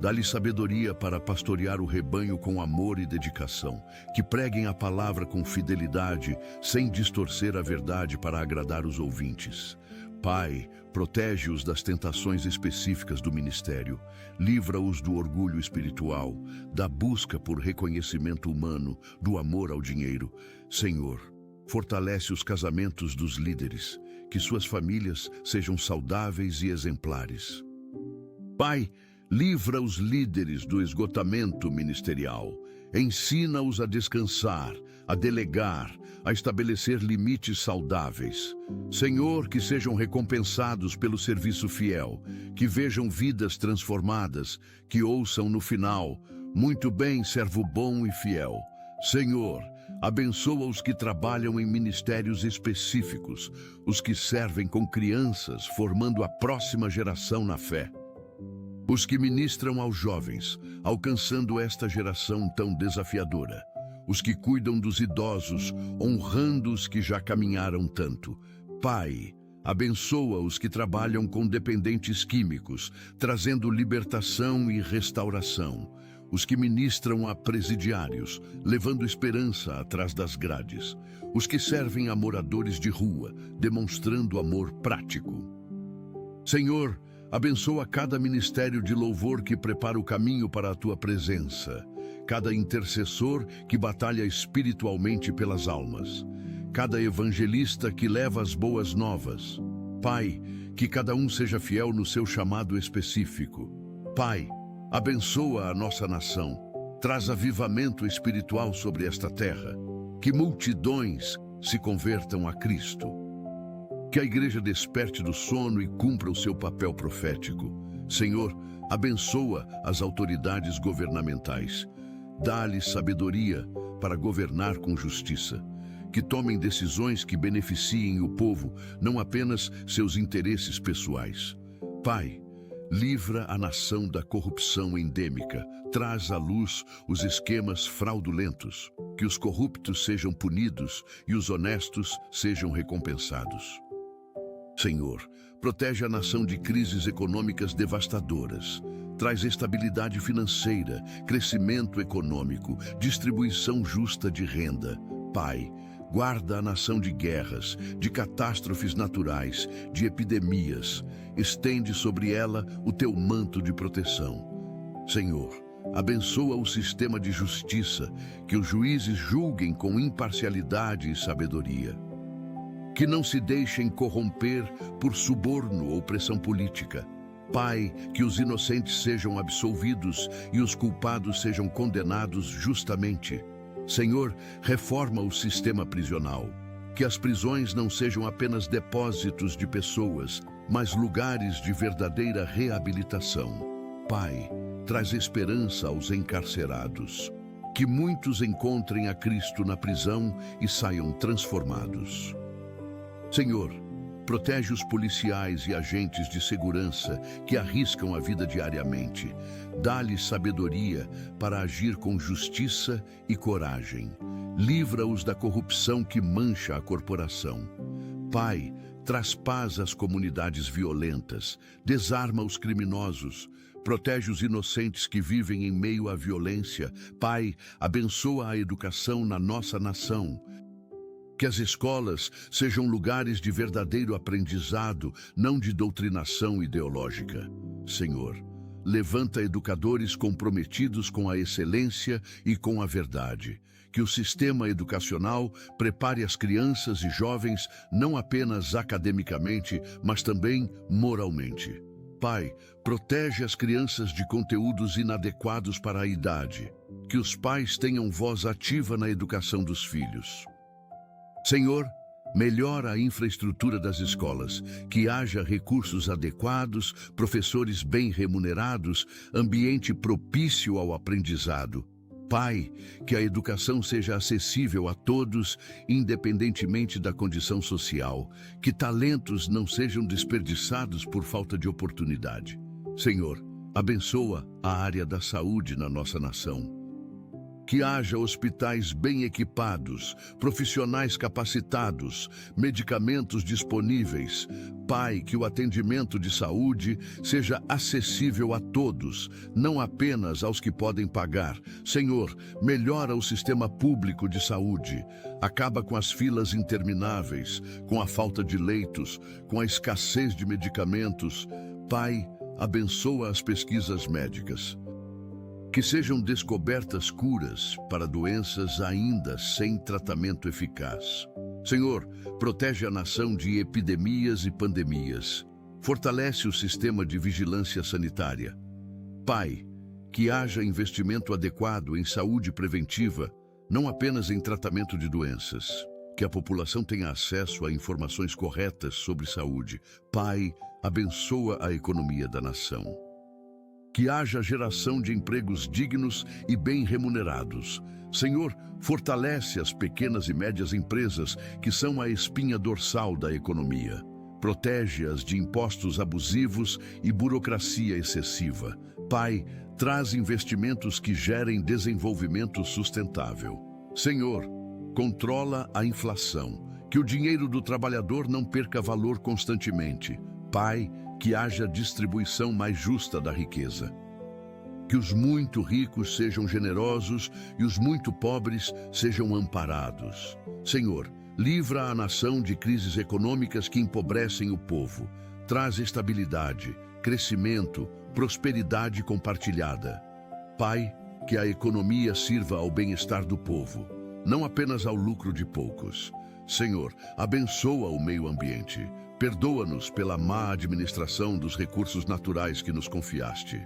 dá-lhes sabedoria para pastorear o rebanho com amor e dedicação, que preguem a palavra com fidelidade, sem distorcer a verdade para agradar os ouvintes. Pai, protege-os das tentações específicas do ministério, livra-os do orgulho espiritual, da busca por reconhecimento humano, do amor ao dinheiro. Senhor, fortalece os casamentos dos líderes, que suas famílias sejam saudáveis e exemplares. Pai, livra os líderes do esgotamento ministerial. Ensina-os a descansar, a delegar, a estabelecer limites saudáveis. Senhor, que sejam recompensados pelo serviço fiel, que vejam vidas transformadas, que ouçam no final: muito bem, servo bom e fiel. Senhor, abençoa os que trabalham em ministérios específicos, os que servem com crianças, formando a próxima geração na fé. Os que ministram aos jovens, alcançando esta geração tão desafiadora. Os que cuidam dos idosos, honrando os que já caminharam tanto. Pai, abençoa os que trabalham com dependentes químicos, trazendo libertação e restauração. Os que ministram a presidiários, levando esperança atrás das grades. Os que servem a moradores de rua, demonstrando amor prático. Senhor, abençoa cada ministério de louvor que prepara o caminho para a tua presença. cada intercessor que batalha espiritualmente pelas almas, cada evangelista que leva as boas novas. Pai, que cada um seja fiel no seu chamado específico. Pai, abençoa a nossa nação, traz avivamento espiritual sobre esta terra, que multidões se convertam a Cristo. Que a igreja desperte do sono e cumpra o seu papel profético. Senhor, abençoa as autoridades governamentais. Dá-lhes sabedoria para governar com justiça. Que tomem decisões que beneficiem o povo, não apenas seus interesses pessoais. Pai, livra a nação da corrupção endêmica. Traz à luz os esquemas fraudulentos. Que os corruptos sejam punidos e os honestos sejam recompensados. Senhor, protege a nação de crises econômicas devastadoras. Traz estabilidade financeira, crescimento econômico, distribuição justa de renda. Pai, guarda a nação de guerras, de catástrofes naturais, de epidemias. Estende sobre ela o teu manto de proteção. Senhor, abençoa o sistema de justiça, que os juízes julguem com imparcialidade e sabedoria. Que não se deixem corromper por suborno ou pressão política. Pai, que os inocentes sejam absolvidos e os culpados sejam condenados justamente. Senhor, reforma o sistema prisional. Que as prisões não sejam apenas depósitos de pessoas, mas lugares de verdadeira reabilitação. Pai, traz esperança aos encarcerados. Que muitos encontrem a Cristo na prisão e saiam transformados. Senhor, protege os policiais e agentes de segurança que arriscam a vida diariamente. Dá-lhes sabedoria para agir com justiça e coragem. Livra-os da corrupção que mancha a corporação. Pai, traz paz às comunidades violentas, desarma os criminosos, protege os inocentes que vivem em meio à violência. Pai, abençoa a educação na nossa nação. Que as escolas sejam lugares de verdadeiro aprendizado, não de doutrinação ideológica. Senhor, levanta educadores comprometidos com a excelência e com a verdade. Que o sistema educacional prepare as crianças e jovens não apenas academicamente, mas também moralmente. Pai, protege as crianças de conteúdos inadequados para a idade. Que os pais tenham voz ativa na educação dos filhos. Senhor, melhora a infraestrutura das escolas, que haja recursos adequados, professores bem remunerados, ambiente propício ao aprendizado. Pai, que a educação seja acessível a todos, independentemente da condição social, que talentos não sejam desperdiçados por falta de oportunidade. Senhor, abençoa a área da saúde na nossa nação. Que haja hospitais bem equipados, profissionais capacitados, medicamentos disponíveis. Pai, que o atendimento de saúde seja acessível a todos, não apenas aos que podem pagar. Senhor, melhora o sistema público de saúde. Acaba com as filas intermináveis, com a falta de leitos, com a escassez de medicamentos. Pai, abençoa as pesquisas médicas. Que sejam descobertas curas para doenças ainda sem tratamento eficaz. Senhor, protege a nação de epidemias e pandemias. Fortalece o sistema de vigilância sanitária. Pai, que haja investimento adequado em saúde preventiva, não apenas em tratamento de doenças. Que a população tenha acesso a informações corretas sobre saúde. Pai, abençoa a economia da nação. Que haja geração de empregos dignos e bem remunerados. Senhor, fortalece as pequenas e médias empresas que são a espinha dorsal da economia. Protege-as de impostos abusivos e burocracia excessiva. Pai, traz investimentos que gerem desenvolvimento sustentável. Senhor, controla a inflação, que o dinheiro do trabalhador não perca valor constantemente. Pai, que haja distribuição mais justa da riqueza. Que os muito ricos sejam generosos e os muito pobres sejam amparados. Senhor, livra a nação de crises econômicas que empobrecem o povo. Traz estabilidade, crescimento, prosperidade compartilhada. Pai, que a economia sirva ao bem-estar do povo, não apenas ao lucro de poucos. Senhor, abençoa o meio ambiente. Perdoa-nos pela má administração dos recursos naturais que nos confiaste.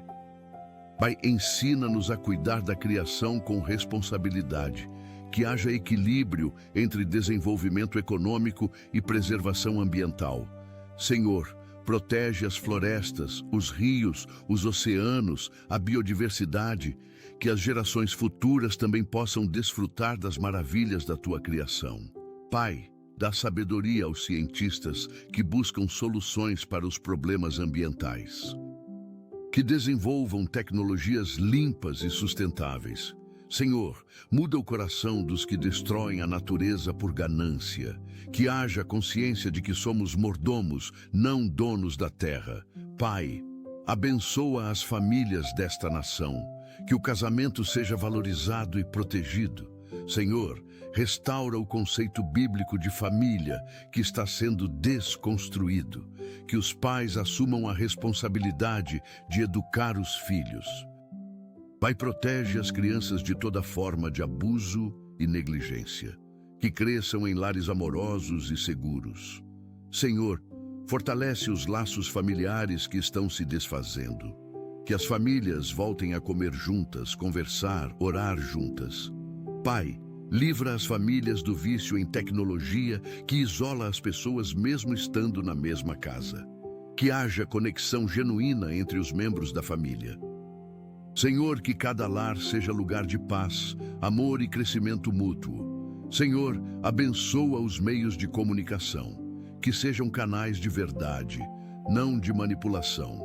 Pai, ensina-nos a cuidar da criação com responsabilidade, que haja equilíbrio entre desenvolvimento econômico e preservação ambiental. Senhor, protege as florestas, os rios, os oceanos, a biodiversidade, que as gerações futuras também possam desfrutar das maravilhas da tua criação. Pai, dá sabedoria aos cientistas que buscam soluções para os problemas ambientais. Que desenvolvam tecnologias limpas e sustentáveis. Senhor, muda o coração dos que destroem a natureza por ganância. Que haja consciência de que somos mordomos, não donos da terra. Pai, abençoa as famílias desta nação. Que o casamento seja valorizado e protegido. Senhor, restaura o conceito bíblico de família que está sendo desconstruído. Que os pais assumam a responsabilidade de educar os filhos. Pai, protege as crianças de toda forma de abuso e negligência. Que cresçam em lares amorosos e seguros. Senhor, fortalece os laços familiares que estão se desfazendo. Que as famílias voltem a comer juntas, conversar, orar juntas. Pai, livra as famílias do vício em tecnologia que isola as pessoas mesmo estando na mesma casa. Que haja conexão genuína entre os membros da família. Senhor, que cada lar seja lugar de paz, amor e crescimento mútuo. Senhor, abençoa os meios de comunicação, que sejam canais de verdade, não de manipulação.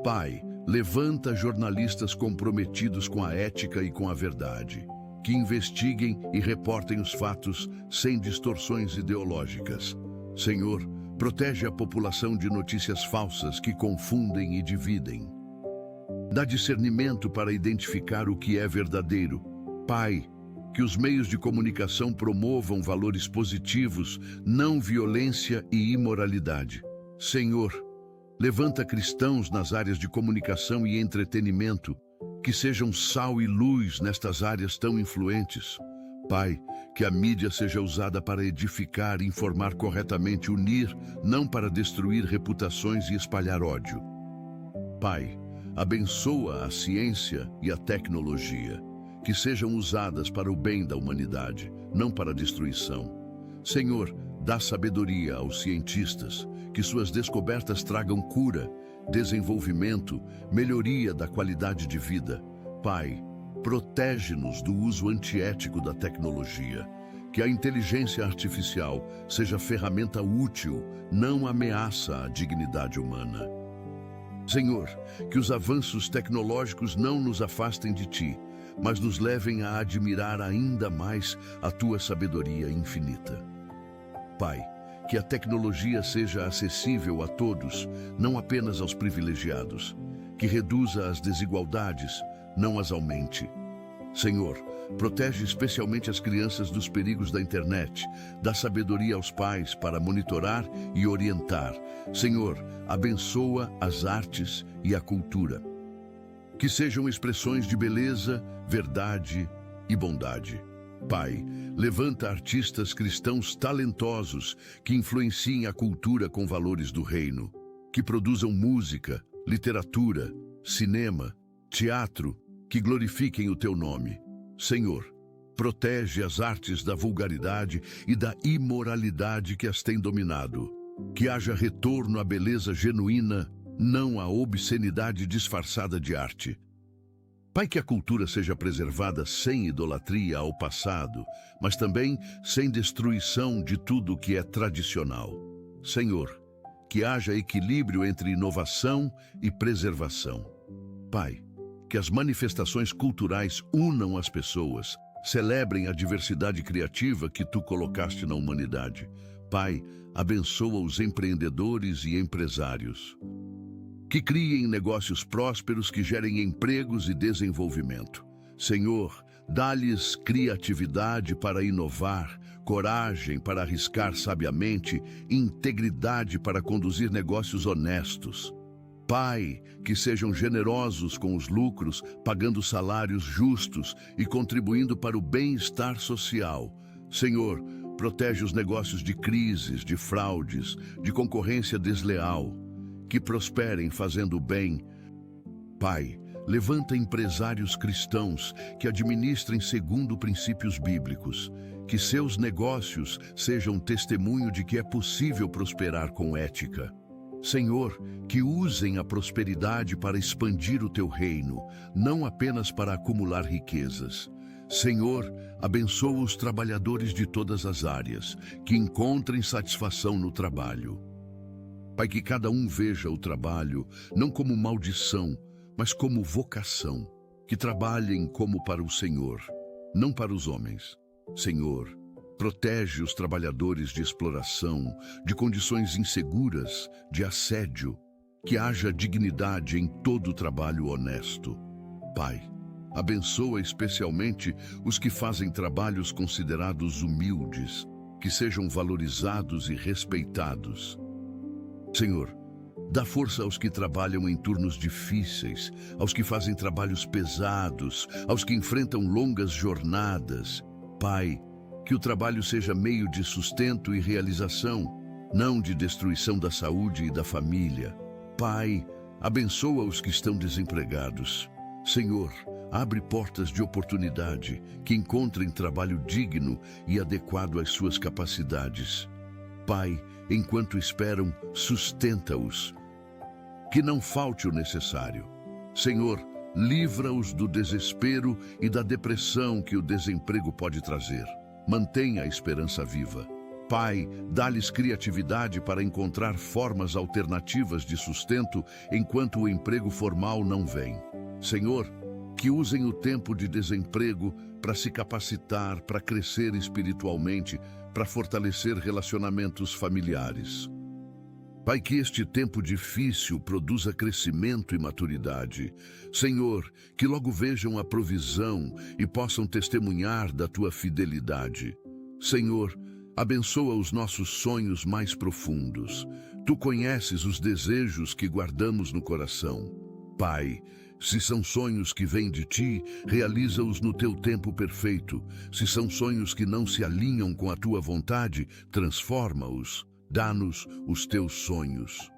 Pai, levanta jornalistas comprometidos com a ética e com a verdade, que investiguem e reportem os fatos sem distorções ideológicas. Senhor, protege a população de notícias falsas que confundem e dividem. Dá discernimento para identificar o que é verdadeiro. Pai, que os meios de comunicação promovam valores positivos, não violência e imoralidade. Senhor, levanta cristãos nas áreas de comunicação e entretenimento, que sejam sal e luz nestas áreas tão influentes. Pai, que a mídia seja usada para edificar, informar corretamente, unir, não para destruir reputações e espalhar ódio. Pai, abençoa a ciência e a tecnologia, que sejam usadas para o bem da humanidade, não para a destruição. Senhor, dá sabedoria aos cientistas, que suas descobertas tragam cura, desenvolvimento, melhoria da qualidade de vida. Pai, protege-nos do uso antiético da tecnologia, que a inteligência artificial seja ferramenta útil, não ameaça à dignidade humana. Senhor, que os avanços tecnológicos não nos afastem de Ti, mas nos levem a admirar ainda mais a Tua sabedoria infinita. Pai, que a tecnologia seja acessível a todos, não apenas aos privilegiados, que reduza as desigualdades, não as aumente. Senhor, protege especialmente as crianças dos perigos da internet, dá sabedoria aos pais para monitorar e orientar. Senhor, abençoa as artes e a cultura, que sejam expressões de beleza, verdade e bondade. Pai, levanta artistas cristãos talentosos que influenciem a cultura com valores do reino, que produzam música, literatura, cinema, teatro, que glorifiquem o Teu nome. Senhor, protege as artes da vulgaridade e da imoralidade que as têm dominado. Que haja retorno à beleza genuína, não à obscenidade disfarçada de arte. Pai, que a cultura seja preservada sem idolatria ao passado, mas também sem destruição de tudo o que é tradicional. Senhor, que haja equilíbrio entre inovação e preservação. Pai, que as manifestações culturais unam as pessoas, celebrem a diversidade criativa que Tu colocaste na humanidade. Pai, abençoa os empreendedores e empresários, que criem negócios prósperos que gerem empregos e desenvolvimento. Senhor, dá-lhes criatividade para inovar, coragem para arriscar sabiamente, integridade para conduzir negócios honestos. Pai, que sejam generosos com os lucros, pagando salários justos e contribuindo para o bem-estar social. Senhor, protege os negócios de crises, de fraudes, de concorrência desleal, que prosperem fazendo o bem. Pai, levanta empresários cristãos que administrem segundo princípios bíblicos, que seus negócios sejam testemunho de que é possível prosperar com ética. Senhor, que usem a prosperidade para expandir o teu reino, não apenas para acumular riquezas. Senhor, abençoa os trabalhadores de todas as áreas, que encontrem satisfação no trabalho. Pai, que cada um veja o trabalho não como maldição, mas como vocação, que trabalhem como para o Senhor, não para os homens. Senhor, protege os trabalhadores de exploração, de condições inseguras, de assédio, que haja dignidade em todo o trabalho honesto. Pai, abençoa especialmente os que fazem trabalhos considerados humildes, que sejam valorizados e respeitados. Senhor, dá força aos que trabalham em turnos difíceis, aos que fazem trabalhos pesados, aos que enfrentam longas jornadas. Pai, que o trabalho seja meio de sustento e realização, não de destruição da saúde e da família. Pai, abençoa os que estão desempregados. Senhor, abre portas de oportunidade, que encontrem trabalho digno e adequado às suas capacidades. Pai, enquanto esperam, sustenta-os. Que não falte o necessário. Senhor, livra-os do desespero e da depressão que o desemprego pode trazer. Mantenha a esperança viva. Pai, dá-lhes criatividade para encontrar formas alternativas de sustento enquanto o emprego formal não vem. Senhor, que usem o tempo de desemprego para se capacitar, para crescer espiritualmente, para fortalecer relacionamentos familiares. Pai, que este tempo difícil produza crescimento e maturidade. Senhor, que logo vejam a provisão e possam testemunhar da tua fidelidade. Senhor, abençoa os nossos sonhos mais profundos. Tu conheces os desejos que guardamos no coração. Pai, se são sonhos que vêm de ti, realiza-os no teu tempo perfeito. Se são sonhos que não se alinham com a tua vontade, transforma-os. Dá-nos os teus sonhos.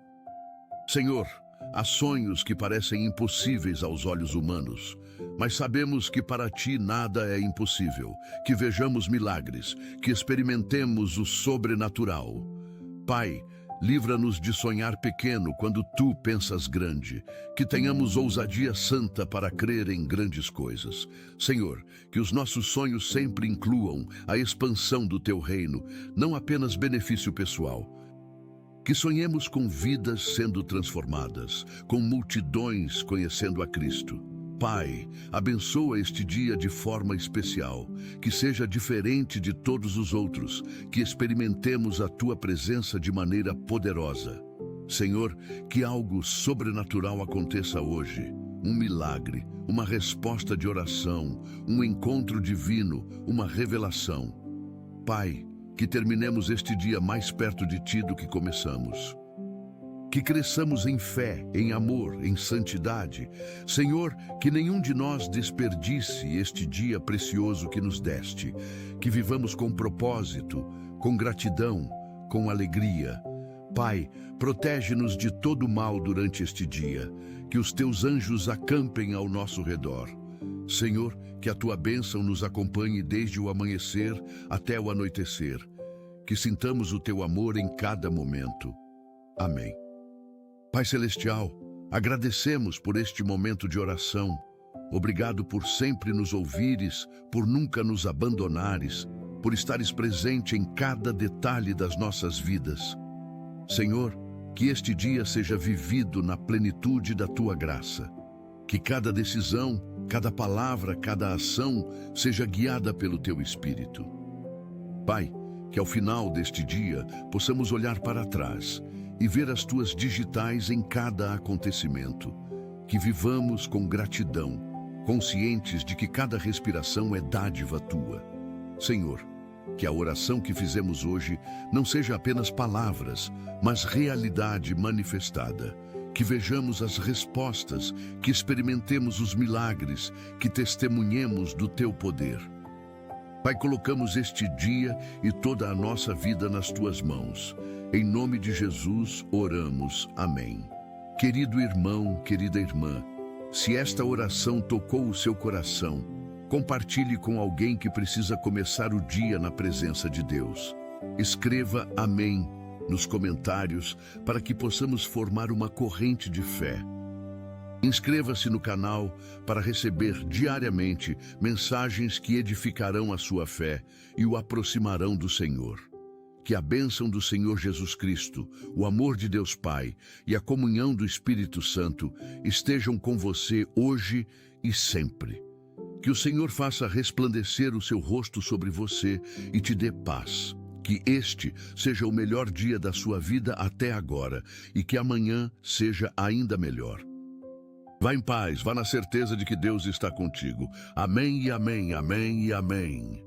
Senhor, há sonhos que parecem impossíveis aos olhos humanos, mas sabemos que para ti nada é impossível, que vejamos milagres, que experimentemos o sobrenatural. Pai, livra-nos de sonhar pequeno quando tu pensas grande, que tenhamos ousadia santa para crer em grandes coisas. Senhor, que os nossos sonhos sempre incluam a expansão do teu reino, não apenas benefício pessoal. Que sonhemos com vidas sendo transformadas, com multidões conhecendo a Cristo. Pai, abençoa este dia de forma especial, que seja diferente de todos os outros, que experimentemos a tua presença de maneira poderosa. Senhor, que algo sobrenatural aconteça hoje, um milagre, uma resposta de oração, um encontro divino, uma revelação. Pai, que terminemos este dia mais perto de ti do que começamos. Que cresçamos em fé, em amor, em santidade. Senhor, que nenhum de nós desperdice este dia precioso que nos deste. Que vivamos com propósito, com gratidão, com alegria. Pai, protege-nos de todo mal durante este dia. Que os teus anjos acampem ao nosso redor. Senhor, que a tua bênção nos acompanhe desde o amanhecer até o anoitecer. Que sintamos o teu amor em cada momento. Amém. Pai Celestial, agradecemos por este momento de oração. Obrigado por sempre nos ouvires, por nunca nos abandonares, por estares presente em cada detalhe das nossas vidas. Senhor, que este dia seja vivido na plenitude da tua graça. Que cada decisão, cada palavra, cada ação seja guiada pelo teu Espírito. Pai, que ao final deste dia possamos olhar para trás e ver as tuas digitais em cada acontecimento. Que vivamos com gratidão, conscientes de que cada respiração é dádiva tua. Senhor, que a oração que fizemos hoje não seja apenas palavras, mas realidade manifestada. que vejamos as respostas, que experimentemos os milagres, que testemunhemos do Teu poder. Pai, colocamos este dia e toda a nossa vida nas Tuas mãos. Em nome de Jesus, oramos. Amém. Querido irmão, querida irmã, se esta oração tocou o seu coração, compartilhe com alguém que precisa começar o dia na presença de Deus. Escreva Amém nos comentários para que possamos formar uma corrente de fé. Inscreva-se no canal para receber diariamente mensagens que edificarão a sua fé e o aproximarão do Senhor. Que a bênção do Senhor Jesus Cristo, o amor de Deus Pai e a comunhão do Espírito Santo estejam com você hoje e sempre. Que o Senhor faça resplandecer o seu rosto sobre você e te dê paz. Que este seja o melhor dia da sua vida até agora e que amanhã seja ainda melhor. Vá em paz, vá na certeza de que Deus está contigo. Amém e amém, amém e amém.